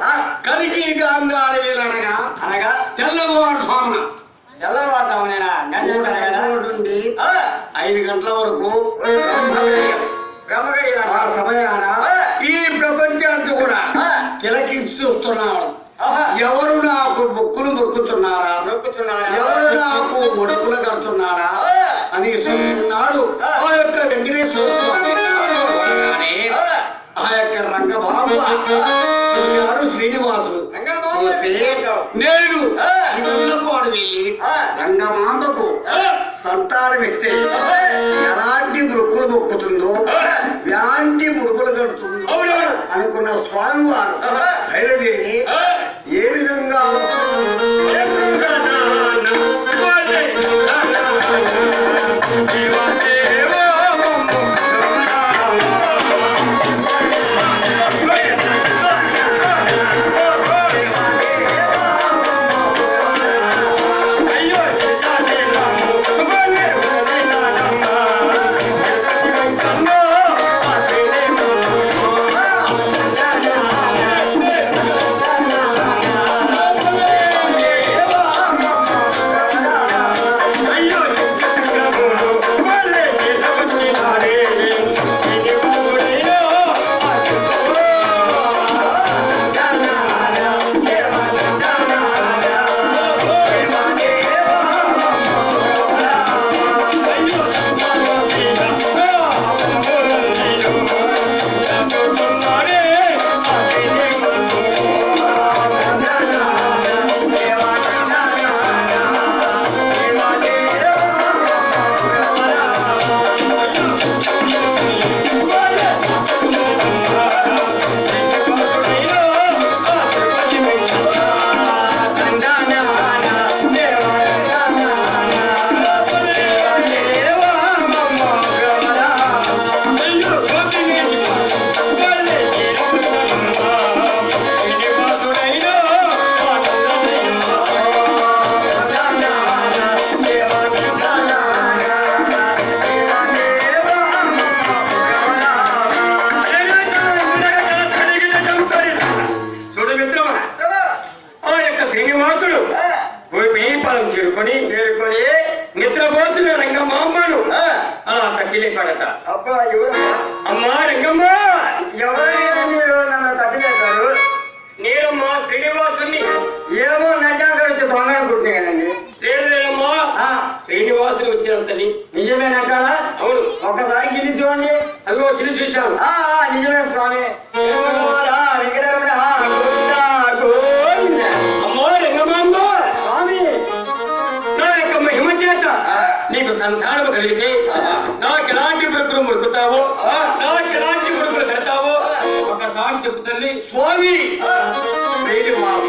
కలిగి గాంధారి వేళ అనగా అనగా తెల్లవారుజామున తెల్లవారుతామనేనా నెల కదా 3 నుండి 5 గంటల వరకు బ్రహ్మగడి ఆ సమయాన ఈ ప్రపంచాన్ని కూడా తిలకించి చూస్తున్నాడు. ఎవరు నాకు బొక్కులు మొక్కుతున్నారా, నొక్కుతున్నారా ఎవరు నాకు ముడుపులు కడుతున్నారా అని చూస్తున్నాడు. ఆ యొక్క వెంకటేశ్వర స్వామి చూడగానే ఆ యొక్క రంగబాబు చూశాడు శ్రీనివాసుడు. చూస్తే నేను ఇళ్ళపాడు వెళ్ళి రంగమాంబకు సంతానం ఇస్తే ఎలాంటి మొక్కులు మొక్కుతుందో ఎలాంటి ముడుపులు కడుతుందో అనుకున్న స్వామి వారు బయలుదేరి ఏ విధంగా చేరుకొని నిద్రపోతున్న రంగమాంబను అలా తట్టిలే పడత. అబ్బా ఎవరమ్మా? అమ్మా రంగమ్మ, ఎవరైనా మీరు నన్ను తట్టిలేశారు? నేనమ్మా శ్రీనివాసుని. ఏమో నజాం కడితే బంగారం కుట్టినాయనండి. లేదమ్మా, శ్రీనివాసుని వచ్చినంతని. నిజమేనంటారా? అవును. ఒక్కసారి గిల్లి చూడండి. అదిగో గిరి చూశాను. నిజమే స్వామి. అమ్మా రంగమాంబ, స్వామి నా యొక్క మహిమ చేత నీకు సంతానం కలిగితే నాకు ఎలాంటి బ్రతుకులు ముడుకుతావో, నాకు ఎలాంటి ముడుకులు కడతావో ఒకసారి చెప్పు తల్లి. స్వామి శ్రీనివాస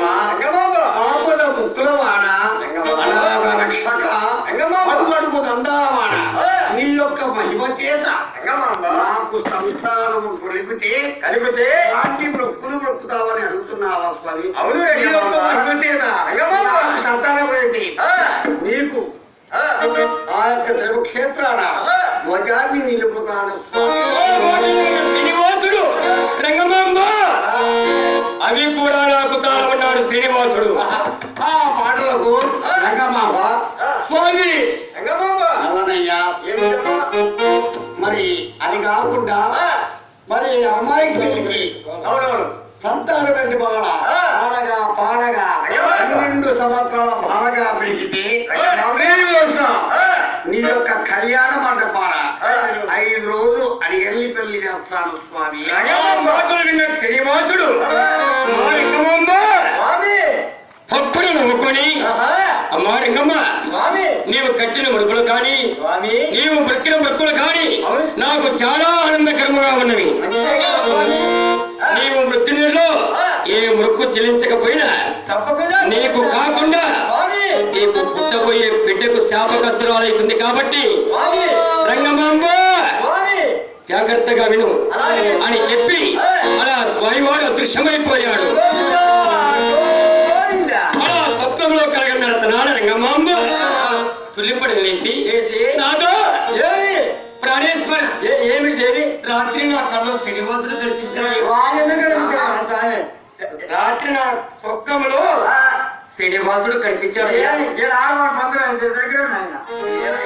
ఆపద ముక్కుల వాడ అనాథ రక్షక అడుగడుగు దండాల వాడ నీ యొక్క మహిమ చేత రంగమాంబ నాకు సంతానము కలిగితే అలాంటి మొక్కులు మొక్కుతావని అడుగుతున్నావా స్వామి? అవును నీ యొక్క రంగమాంబ. మహిమ చేత రంగమాంబ. నాకు సంతానం కలిగితే నీకు ఆ యొక్క ధర్మక్షేత్రాన ధ్వజాన్ని నిలుపుతాను స్వామి. శ్రీనివాసుడు రంగమాంబ అవి కూడా నాకు తాళమన్నాడు శ్రీనివాసుడు. ఆ పాటలకు రంగమాంబ స్వామి రంగమాంబ అలానయ్యా. ఏమిటమ్మా? మరి అది కాకుండా మరి అమ్మాయికి పెళ్లికి అవునవును సంతానం పెట్టి బాగా పాడగా పాడగా 12 సంవత్సరాల బాగా పెరిగితే శ్రీనివాస నీ యొక్క కళ్యాణ మండపాన 5 రోజులు అడిగెళ్ళి పెళ్లి చేస్తాను స్వామి. మాటలు విన్న శ్రీనివాసుడు మా రంగమాంబ స్వామి భక్తుడు నవ్వుకొని అమ్మా రంగమ్మ స్వామి నీవు కట్టిన ముడుపులు కానీ స్వామి నీవు బ్రక్కిన బ్రక్కులు కానీ అవును. నాకు చాలా ఆనందకరముగా ఉన్నవి. అంతేగా స్వామి? నీవు మృత్యునిలో ఏ మృక్కు చెల్లించకపోయినా తప్పకుండా నీకు కాకుండా స్వామి నీకు పుట్టబోయే బిడ్డకు శాపకస్తురాలవుతుంది కాబట్టి స్వామి రంగమాంబ స్వామి జాగ్రత్తగా విను అలాగే. అని చెప్పి అలా స్వామివాడు అదృశ్యమైపోయాడు. గోవిందా, గోవిందా. అలా స్వప్నంలో కలగన్నాడు రంగమాంబ తుల్లిపడి లేచి నాదో ఏమి? ప్రాణేశ్వర ఏమి దేవి? రాత్రి నా కళ్ళు శ్రీనివాసుడు తెప్పించాడు. వారి ఎందుకు స్వామి? రాత్రి నా స్వప్నంలో శ్రీనివాసుడు కనిపించాడు. ఏడు ఆడవాడు పంతులు ఆయన దగ్గర ఉన్నాయన.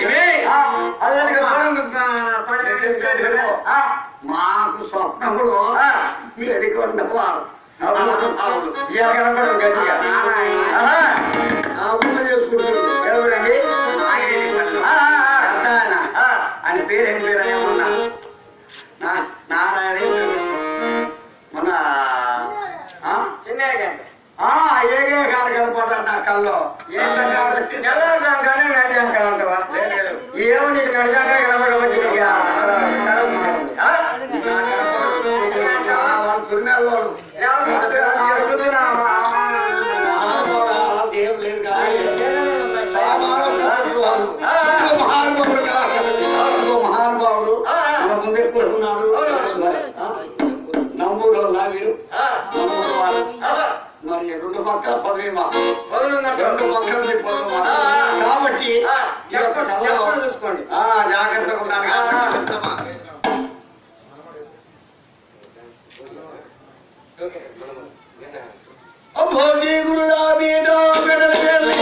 ఇవే అదే దూరం చూసుకున్నా. మాకు స్వప్నములు వేడుకొండవారు కనపడదు గట్టిగా. చేసుకుంటారు ఎవరండి? ఆయన ఆయన పేరేం పేరు ఏమన్నా నారాయణ మన చిన్న ఏగే గారు కనపడ్డాడు నా కల్లో తెల్లవారుజామునే నడిచాను కదంటవా? ఏమో నీకు నడిచాక కనపడబట్టి తురిమేళ్ళు ఏం లేదు కానీ మహానుభావుడు కదా మహానుభావుడు మన ముందే ఉన్నాడు. నమ్మూరు మీరు నమ్మూరు వాళ్ళు మరి 2 పక్కల పదవి మాకు 2 పక్కల పదవి మాకు కాబట్టి చూసుకోండి. జాగ్రత్తగా ఉండాలి. భోగి గురుల మీద పెడలు వెళ్ళి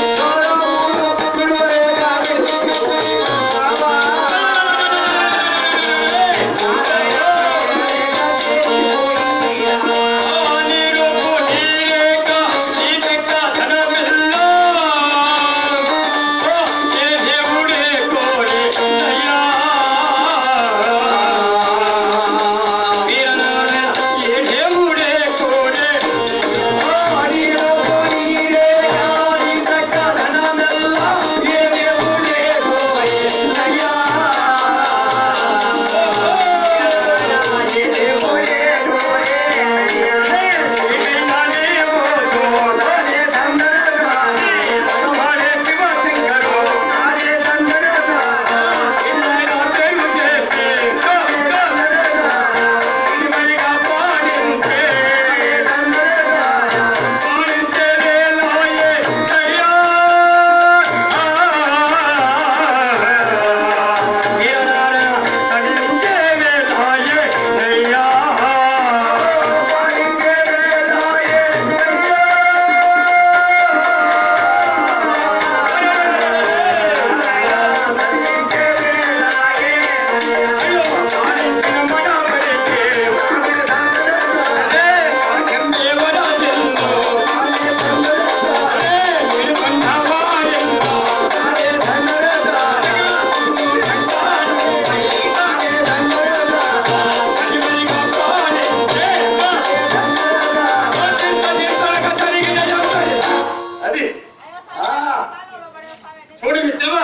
చూడు మిత్రమా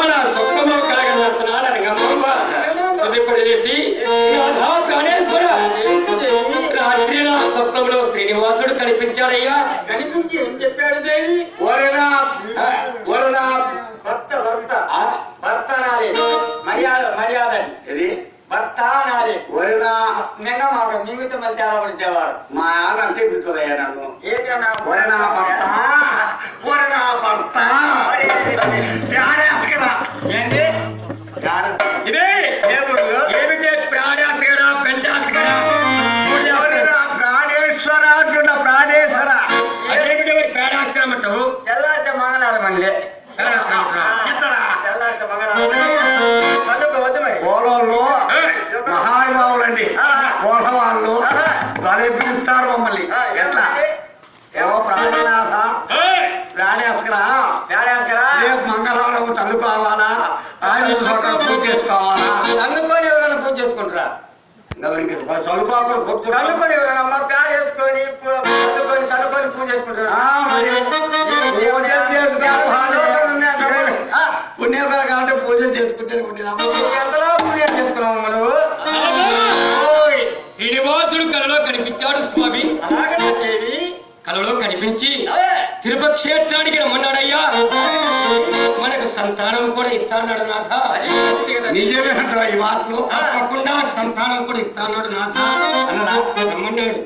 అలా స్వప్నంలో కలగన్నాడు రంగమాంబ తుదిపడి లేచి రాధా ప్రాణేశ్వర రాత్రి నా స్వప్నంలో శ్రీనివాసుడు కనిపించాడయ్యా. కనిపించి ఏం చెప్పాడు దేవి? భర్త భర్త భర్త నాలే మర్యాద మర్యాద భర్త ప్రాణేస్కరా ఏంటి ఇదే దేవుడు ఏమిటే ప్రాణాస్కరా పెంచాస్కరా ఎవరైనా ప్రాణేశ్వర అంటున్న ప్రాణేశ్వర అదేమిటి మరి ప్రాణాస్కరం అంటావు తెల్లారితే మంగళవారం అండి ప్రాణాస్కరం అంటావా? ఇతరా తెల్లారితే మంగళవారం చదువుకో వద్దు మరి పోలంలో మహానుభావులండి పోల వాళ్ళు భలే పిలుస్తారు మమ్మల్ని ఎట్లా ఏవో ప్రాణనాథ ఏయ్! ప్రాణేస్కరా ఏడాదికరా రేపు మంగళవారం చల్లుకోవాలా ఆయన అక్కడ పూజ చేసుకోవాలా అనుకొని ఎవరైనా పూజ చేసుకుంటారా చదువుకోకుండా కొట్టుకుంటాను కన్నుకొని ఎవరైనా అమ్మ ప్యాడ్ వేసుకొని కన్నుకొని పూజ చేసుకుంటారా పుణ్యకాల కాబట్టి పూజ చేసుకుంటే ఎంతలో పుణ్యం చేసుకున్నావు నువ్వు ఓయ్! శ్రీనివాసుడు కలలో కనిపించాడు స్వామి అలాగనే దేవి కలలో కనిపించి తిరుపతి క్షేత్రానికి రమ్మన్నాడయ్యా మనకు సంతానం కూడా ఇస్తాన్నాడు నాథ నిజమే అంటావా ఈ మాటలు తప్పకుండా సంతానం కూడా ఇస్తాన్నాడు నాథ అన్నడా రమ్మన్నాడు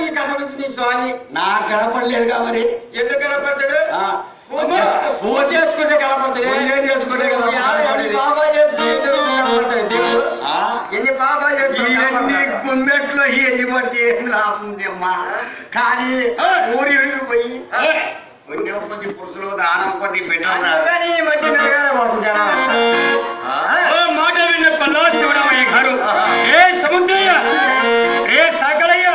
ఈ కథ వచ్చింది స్వామి నాకు కనపడలేదుగా మరి ఎందుకు కనపడతాడు ఆ, పూజ చేసుకుంటే కనపడతాడు పూజ చేసుకుంటే కదా ఎన్ని పాపాలు చేసుకుంటే కనపడతాడు దేవుడు ఆ, ఎన్ని పాపాలు చేసుకుంటే ఇవన్నీ కనపడతాడు. గుమ్మెట్లో ఇవన్నీ పడితే ఏం లాభం ఉంది అమ్మా కానీ ఊరి పోయి ఏయ్! పుణ్యం కొద్ది పురుషులు దానం కొద్ది పెట్టారు అందుకని ఈ మధ్య మెరుగానే పోతుంది జనాలు. ఓ మాట విన్న కొల్లా శివరామయ్య గారు ఏ సముద్రయ్య ఏ సకలయ్య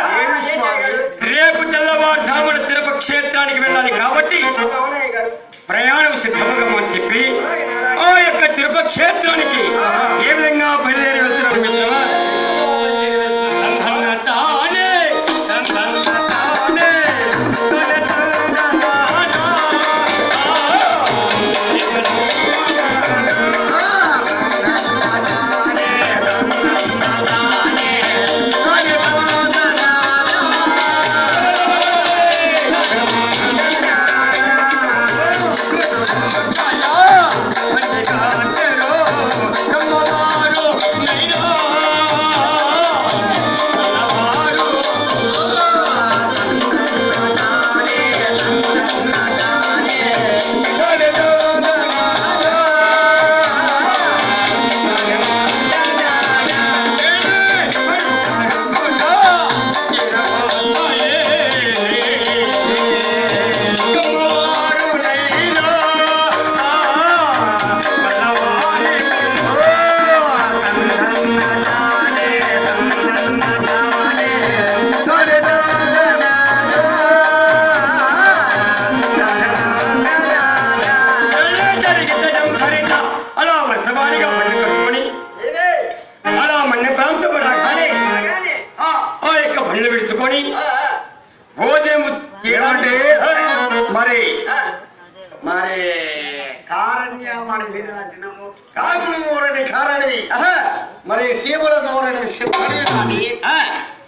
రేపు తెల్లవారుజామున తిరుపతి క్షేత్రానికి వెళ్ళాలి కాబట్టి అవునయ్య గారు. ప్రయాణం సిద్ధమని చెప్పి ఆ యొక్క తిరుపతి క్షేత్రానికి ఏ విధంగా బయలుదేరి వెళ్తున్నాడు మిత్రమా? తందనతానే, తందనతానే, అలా వర్షమానిగా మన్ను కట్టుకొని ఏదే? అలా మన్ను ప్రాంతం రాగానే అలాగనే. ఆ యొక్క బండ్లు విడుచుకొని ఆ, భోజనం ఏమంటే మరి ఆ. మరి కారణ్యమని విధానము కాకులు ఊరని కారణి మరి సీముల ధోరణి సిద్ధడి దాటి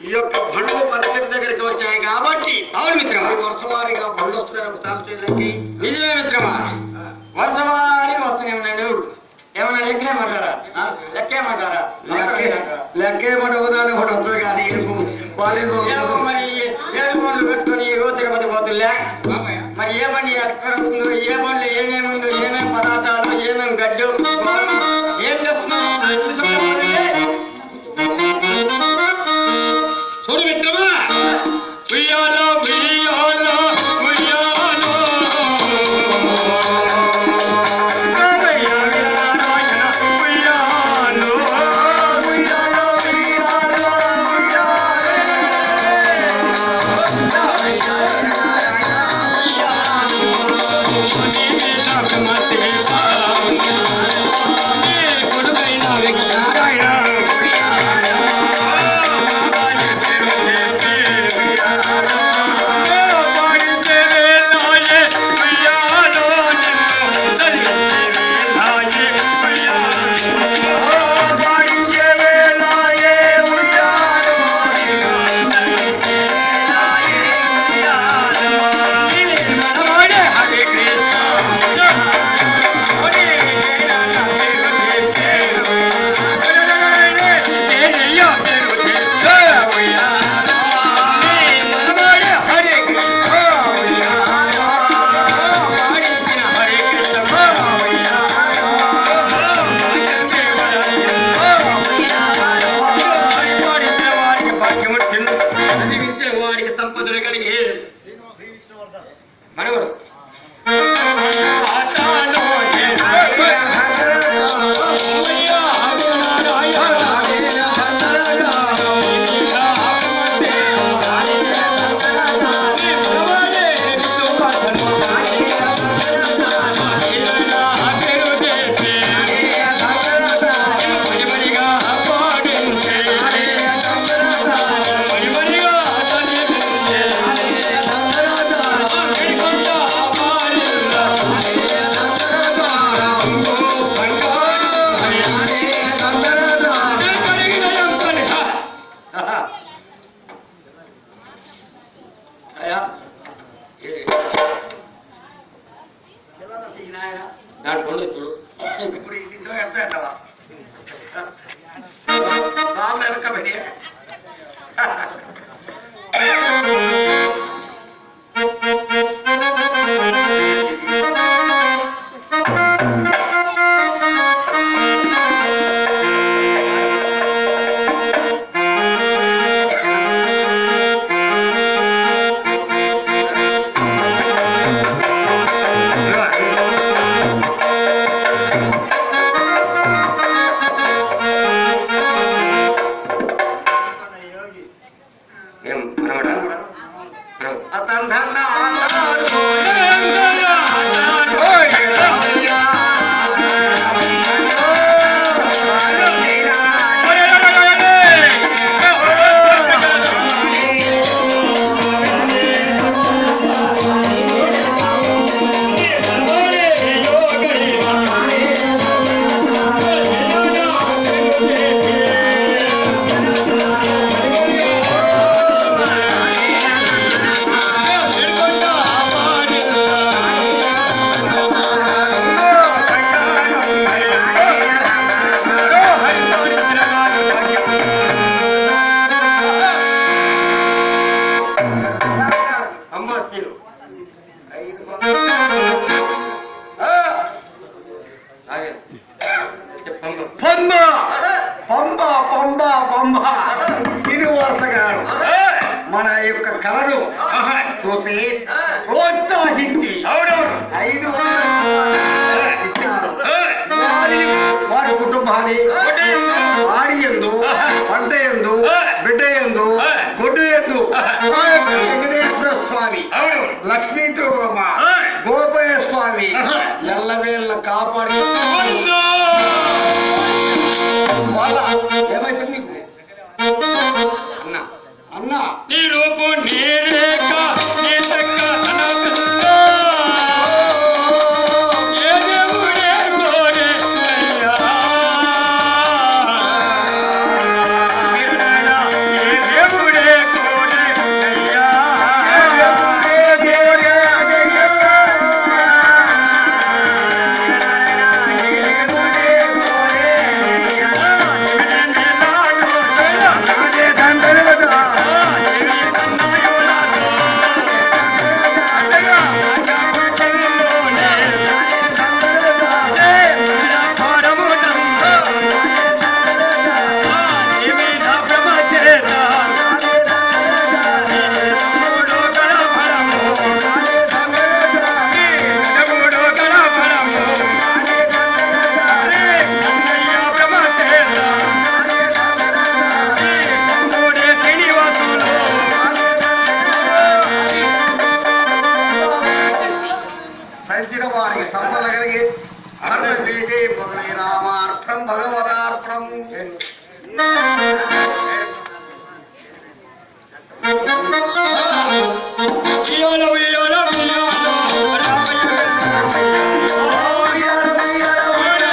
ఈ యొక్క బండ్లు మార్కెట్ దగ్గరికి వచ్చాయి కాబట్టి అవును మిత్రమా. వర్షవారిగా బండ్లు వస్తున్నాయి నిజమే మిత్రమా. వర్షమాని వస్తూనే ఉన్నాడు. ఏమన్నా లెక్కేయమంటారా? లెక్కేయమంటారా? లెక్కేమట ఒకదాని ఒకటి వస్తుంది కానీ బాలేదు ఏమో మరి 7 బండ్లు కట్టుకొని ఏదో తిరుపతి పోతులే. మరి ఏ బండి ఎక్కడ వస్తుందో, ఏ బండ్లో ఏమేమి ఉందో, ఏమేమి పదార్థాలు, ఏమేమి గడ్డు ఏం చేస్తున్నావు? చూడు మిత్రమా ఉయ్యాలో ఉయ్యాలో ఉయ్యాలో రామయ్య వీరనారాయణ ఉయ్యాలో ఉయ్యాలో ఉయ్యాలో ఉయ్యాలో నీవే నాకు మతే దాంట్లో చూడు. ఇప్పుడు ఈ ఇంట్లో ఎంత ఎట్టవా బాబు వెనక పెడి ఏం మనవడా? అతంధన్నా అమ్మాసీలు చెప్పమ్మ. పంబ పంబ పంబ పంబ శ్రీనివాస గారు మన యొక్క కళను చూసి ప్రోత్సహించి 500 ఇచ్చారు. వారి కుటుంబాన్ని వాడి ఎందు పంట ఎందు బిడ్డ ఎందు గొడ్డు ఎందు వెంకటేశ్వర స్వామి లక్ష్మీ తిరుమలమ్మ గోపయ్య స్వామి ఎల్లవేళ్ళ కాపాడి ఏమైతే నీకు అన్న అన్న నీ రూపం నీరేక నీ చక్క అనకస్తా. ఏ దేవుడే కోరే అయ్యా. వీరునాయనా, ఏ దేవుడే కోరే అయ్యా. సంచిన వారికి సంపద కలిగి అర్పణ బీజే మొదలై రామార్పణం భగవదార్పణం. ఉయ్యాల, ఉయ్యాల, ఉయ్యాల,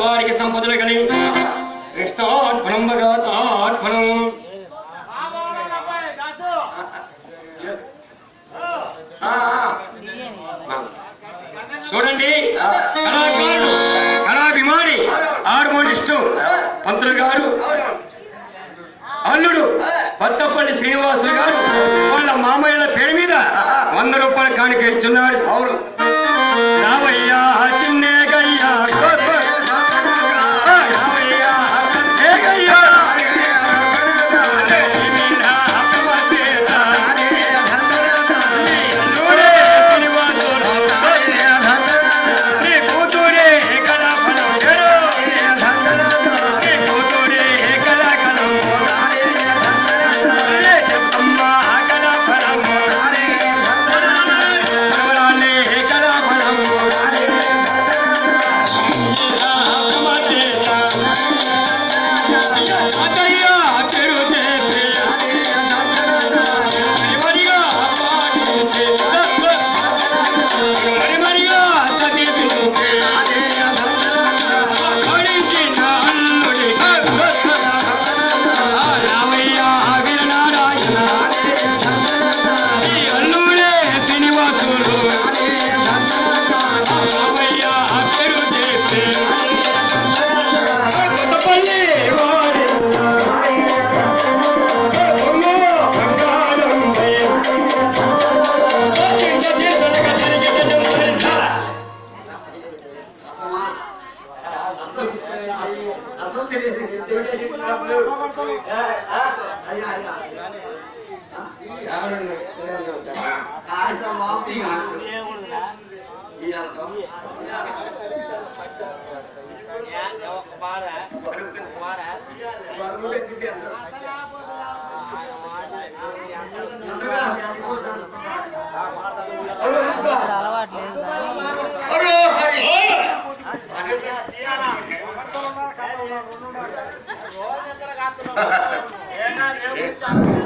వారికి సంపదలు కలిగి కృష్ణార్పణం భగవతార్పణం. చూడండి, కళాకారుడు కళాభిమాని హార్మోనిస్టు పంతులు గారు అల్లుడు కొత్తపల్లి శ్రీనివాసులు గారు వాళ్ళ మామయ్యల పేరు మీద 100 రూపాయలు కానుక ఇచ్చున్నారు. అవును రావయ్యా చిన్నే గయ్యా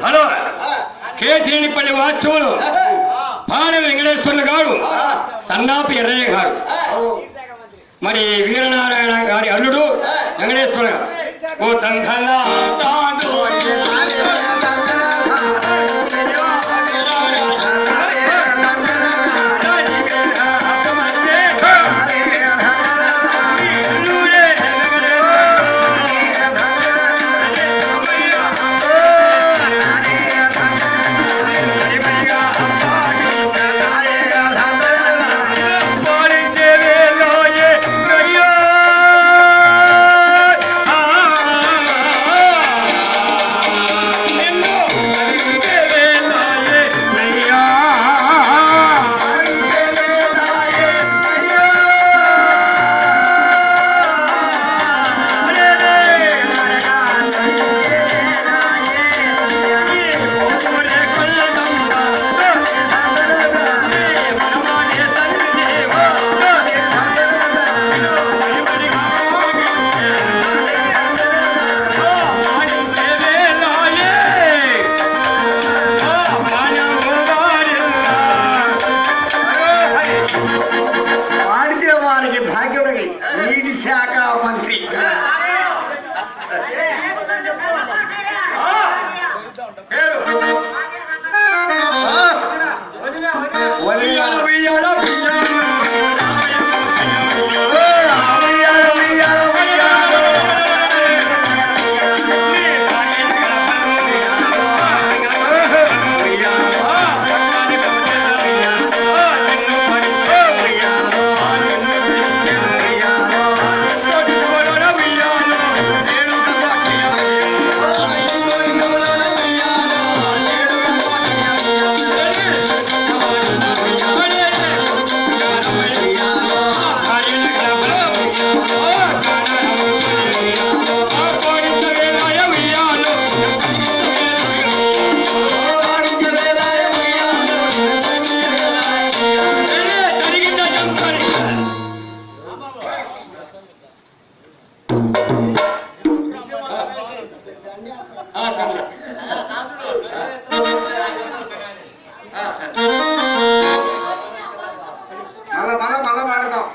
హలో కేసినేనిపల్లి వాస్తవులు పాన వెంకటేశ్వర్లు గారు సన్నాపి ఎర్రయ్య గారు మరి వీరనారాయణ గారి అల్లుడు వెంకటేశ్వర గారు ఓ తండ్రల్లా భాగ్యవతి నీటి శాఖ మంత్రి మళ్ళా పాడతాం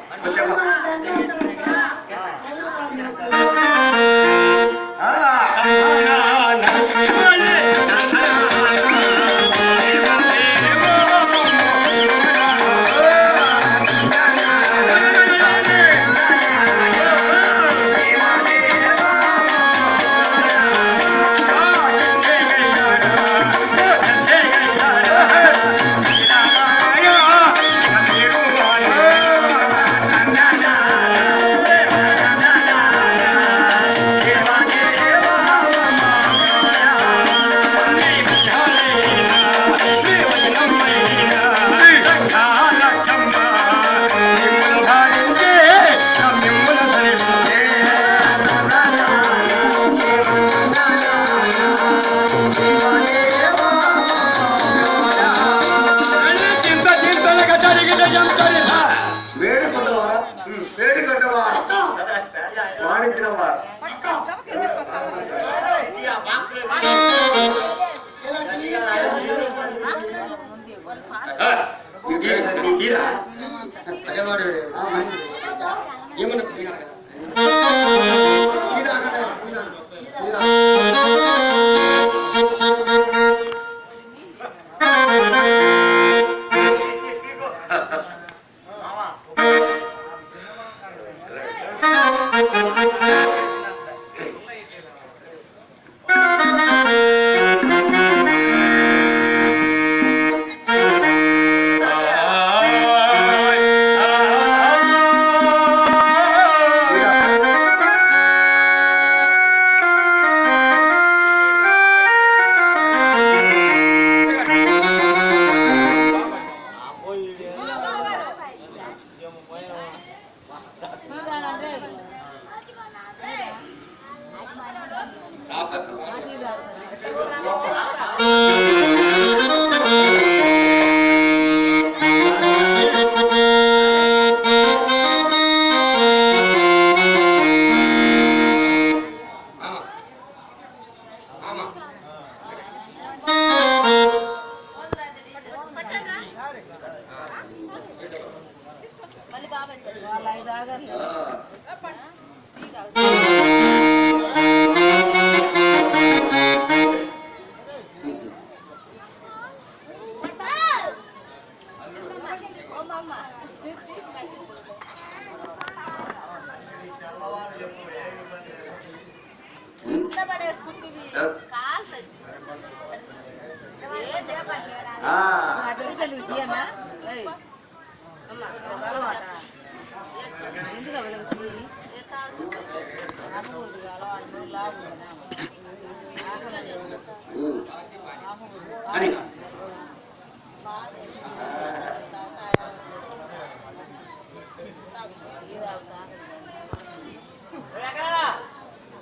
అని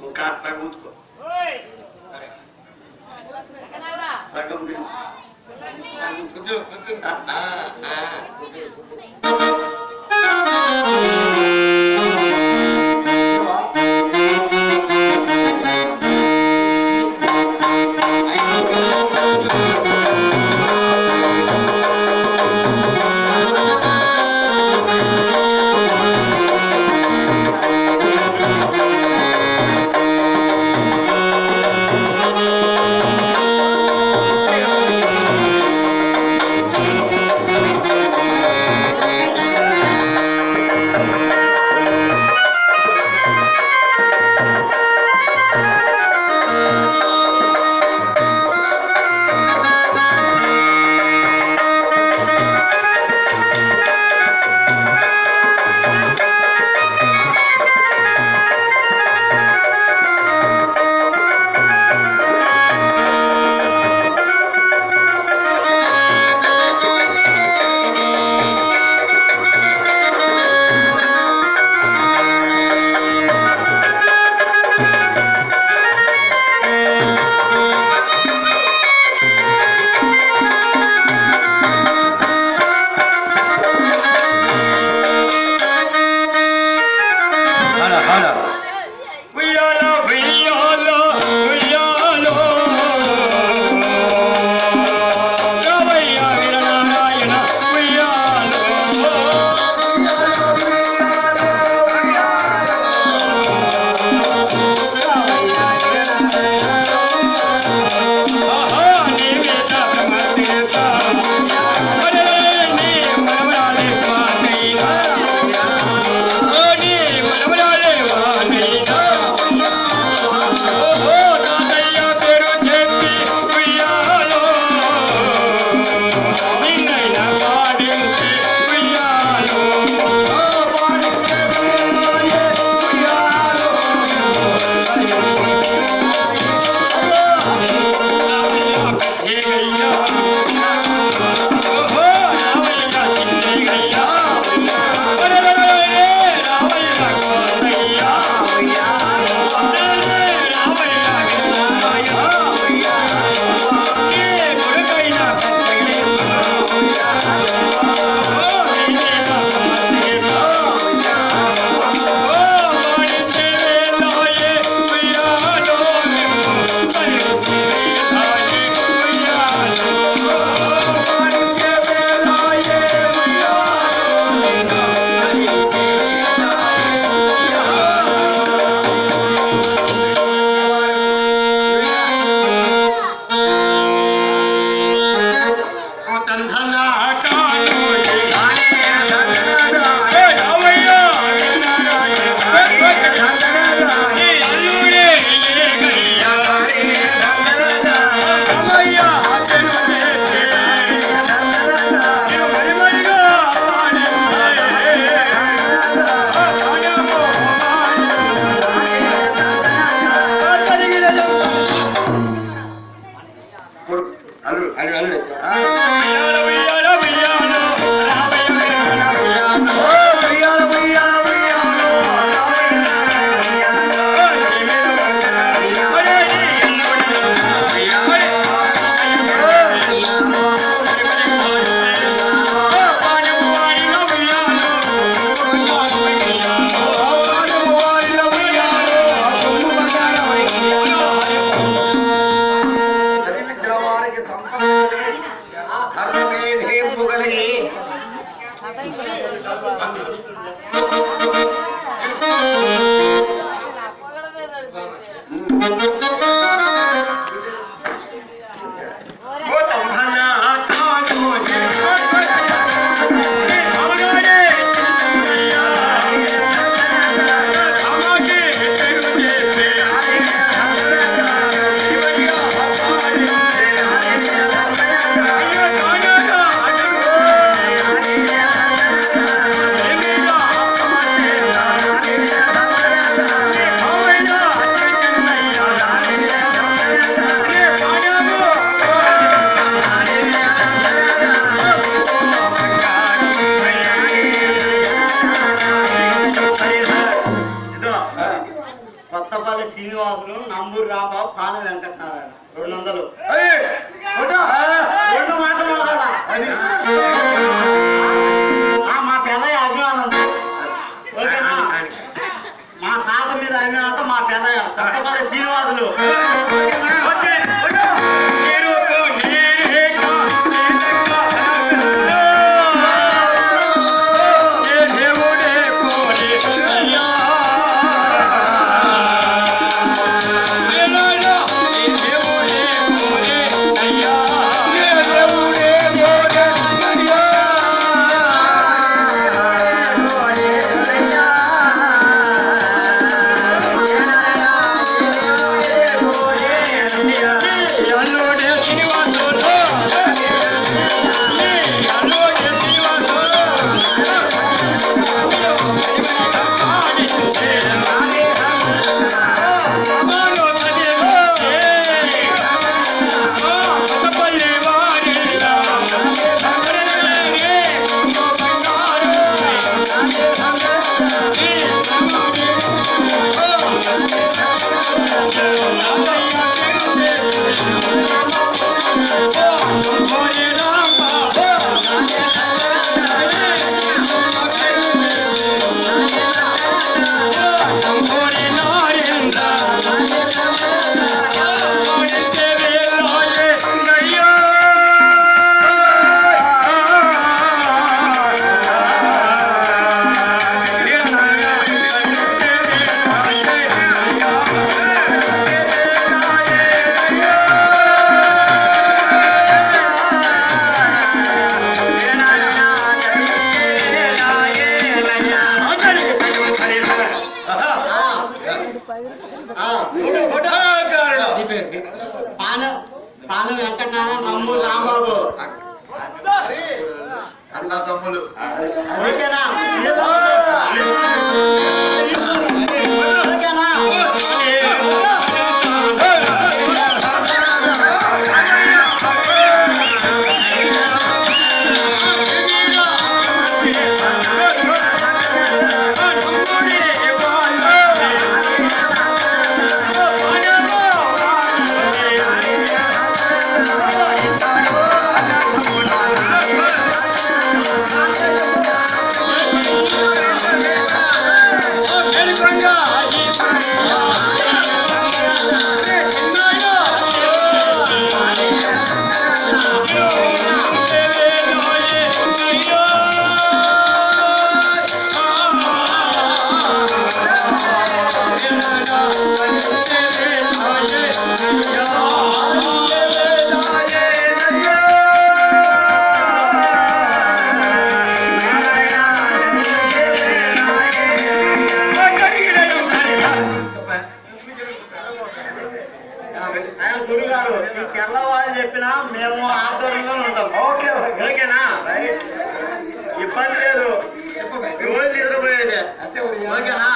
ఇంకా సగం ఉంచుకో సగం వారికి సంపద కలిగి ధర్మమేధింపు కలిగి కొత్తపల్లి శ్రీనివాసులు, నంబూరు రాంబాబు, పాన వెంకటనారాయణ 200. రెండు మాటలు మా పెదయ్య అభిమానం. ఓకేనా? మా తాత మీద అభిమానంతో మా పెదయ్య కొత్తపల్లి శ్రీనివాసులు. పాన వెంకటనారాయణ, నంబూరు రాంబాబు అన్న తమ్ములు. ఓకేనా? గురుగారు ఈ తెల్లవారు చెప్పినా మేము ఆధ్వర్యంలో ఉంటాం. ఓకేనా? ఇబ్బంది లేదు, రోజు నిద్రపోయేది. ఓకేనా?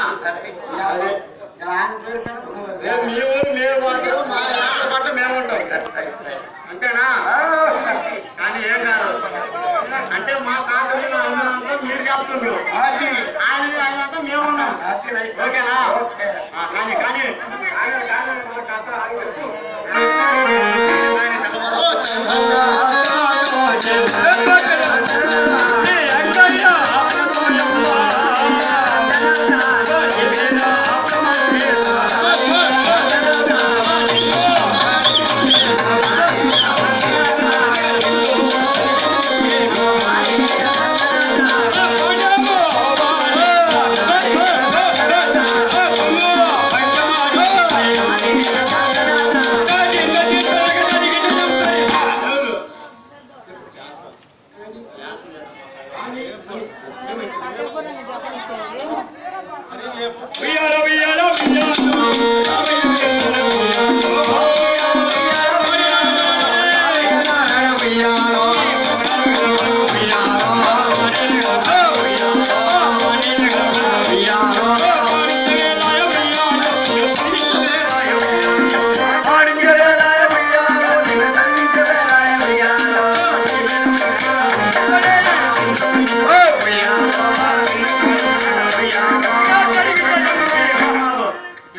మీ ఊరు మేము మాత్రం మా పట్ల మేము ఉంటాం. అంతేనా? కానీ ఏం కాదు, అంటే మా తాత అన్నంతా మీరు చేస్తుండ్రు, ఆయనంతా మేము ఉన్నాం. ఓకేనా? కానీ కానీ ఉయ్యాల ఉయ్యాల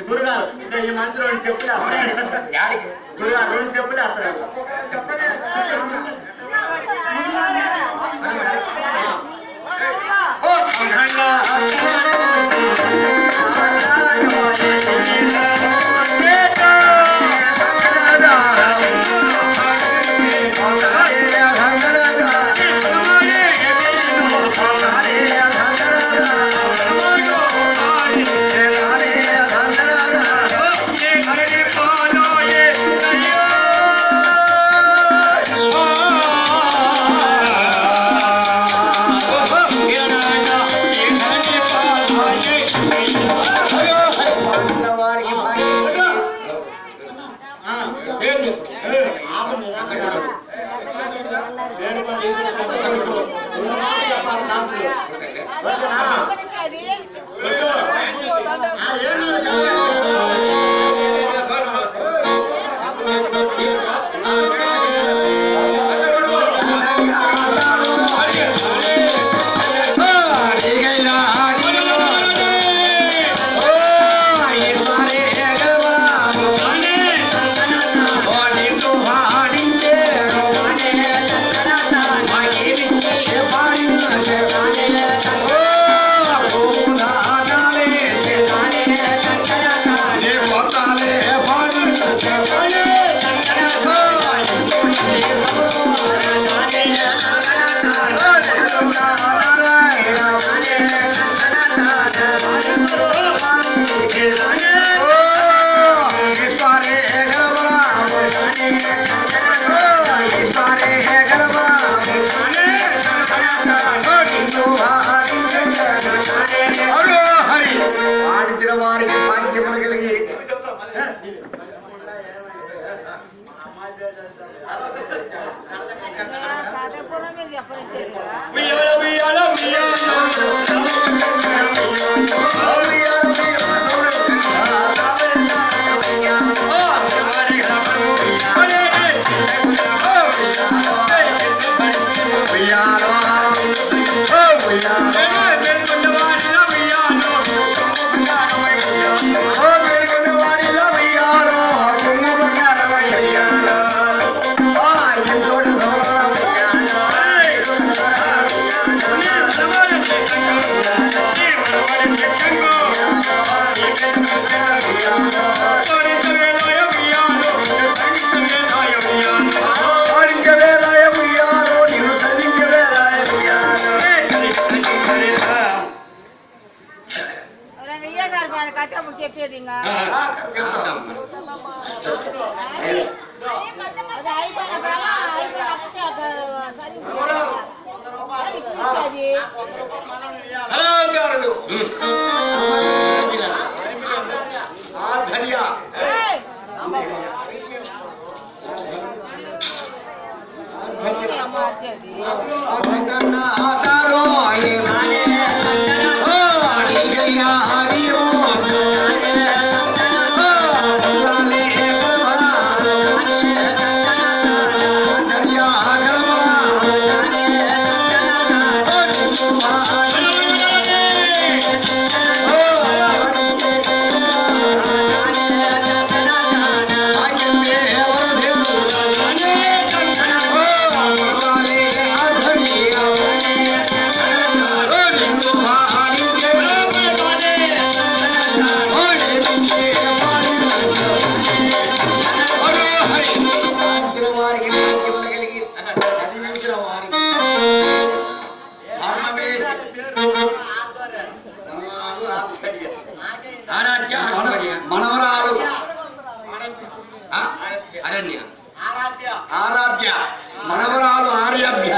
గురుగారు ఈ మంత్రి రెండు చెప్పులు గురుగారు రెండు చెప్పులు వేస్తారు పాటించిన వారికి భాగ్యములు కలిగి చెప్పేది ఇంకా మనవరాలు ఆరాధ్య మనవరాలు ఆర్యాభ్య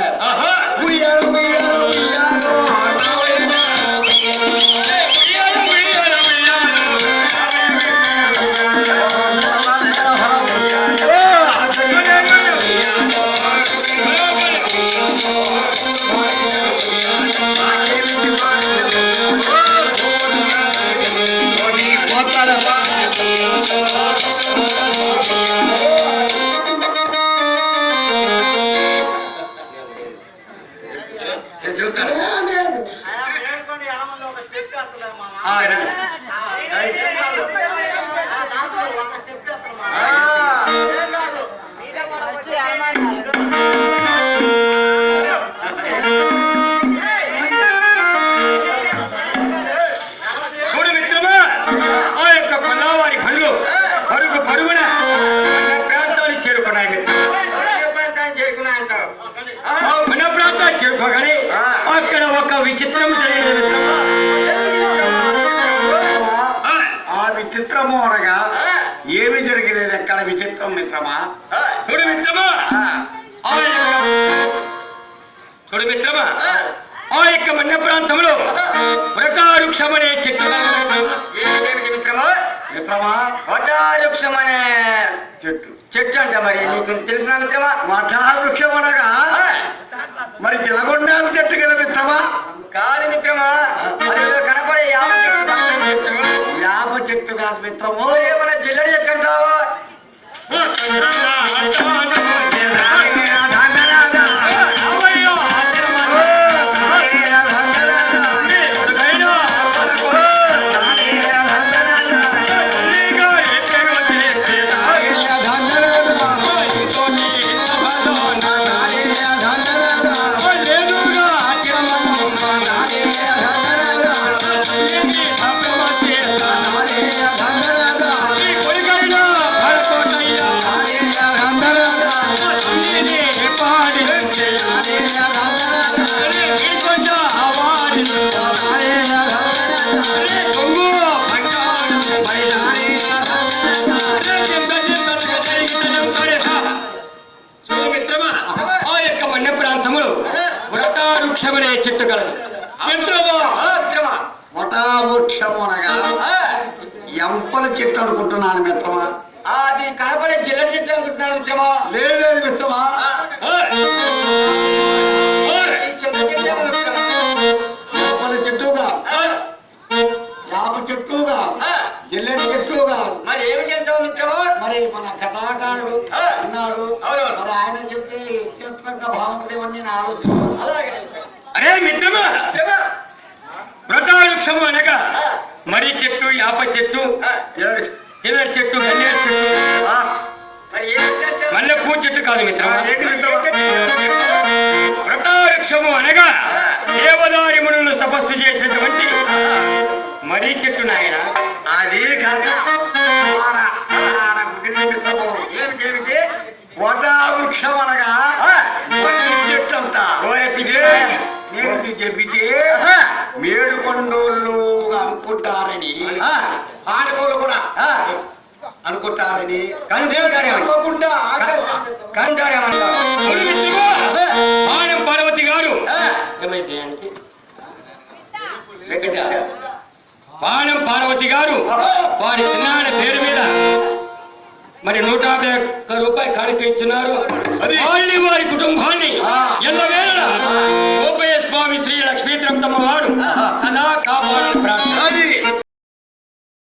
వచ్చి అనుమానాలు. చూడు మిత్రమా, ఆ యొక్క కొల్లవారి బండ్లు పరుగు పరుగున మన ప్రాంతానికి చేరుకున్నాయి మిత్రమా. మన ప్రాంతానికి చేరుకోగానే అక్కడ ఒక విచిత్రం జరిగింది మిత్రమా. ఆ విచిత్రము అనగా ఏమి జరిగినది ఎక్కడ విచిత్రం మిత్రమా? చూడు మిత్రమా, ఆ చూడు మిత్రమా, ఆ యొక్క మన్య ప్రాంతంలో వృటారుక్షం అనే చెట్టు ఏమిటి మిత్రమా? మిత్రమా వటారుక్షం అనే చెట్టు చెట్టు అంట. మరి నీకు తెలిసిన మిత్రమా? వృక్షం అనగా మరి జలగొండాకు చెట్టు కదా మిత్రమా? కాదు మిత్రమా, అదేదో కనపడే యాప చెట్టు కాదు మిత్రము. ఏమన్నా జిల్లడి చెట్టు అంటావా? వృక్షమనే చెట్టు కలదు మిత్రమా. వటావృక్షము అనగా ఎంపల చెట్టు అనుకుంటున్నాను మిత్రమా. అది కనపడే జిల్లడి చెట్టు అనుకుంటున్నాను మిత్రమా. లేదు మిత్రమా, ఎంపల చెట్టుగా యాప చెట్టుగా జిల్లెడి చెట్టుగా. మరి ఏమి చెప్తావు మిత్రమా? మరి మన కథాకారుడు అన్నాడు, మరి ఆయన చెప్తే చిత్రంగా బాగుంటుందేమని నేను ఆలోచిస్తాను. అలాగే అరే మిత్రమా, వృటావృక్షము అనగా మరి చెట్టు, యాప చెట్టు, జిల్లడి చెట్టు, గన్నేరు చెట్టు, మల్లె పూ చెట్టు కాదు మిత్రమా. వృటావృక్షము అనగా దేవదారి మునులు తపస్సు చేసినటువంటి మరీ చెట్టు నాయన. అది కాక ఏమిటి? వటావృక్షం అనగా చెట్టు అంతా. నేను ఇది చెప్పితే మేడుకొండోళ్ళు అనుకుంటారని, ఆడగోళ్ళు కూడా అనుకుంటారని కానీ దేవుడు అనుకోకుండా పానం పార్వతి గారు పానం పార్వతి గారు వారి చిన్నాన్న పేరు మీద మరి 151 రూపాయలు కానుక ఇచ్చినారు. వాళ్ళని వారి కుటుంబాన్ని ఎల్లవేళ గోపయ్య స్వామి శ్రీ లక్ష్మీ తిరుపతమ్మ వారు సదా కాపాడాలని ప్రార్థన.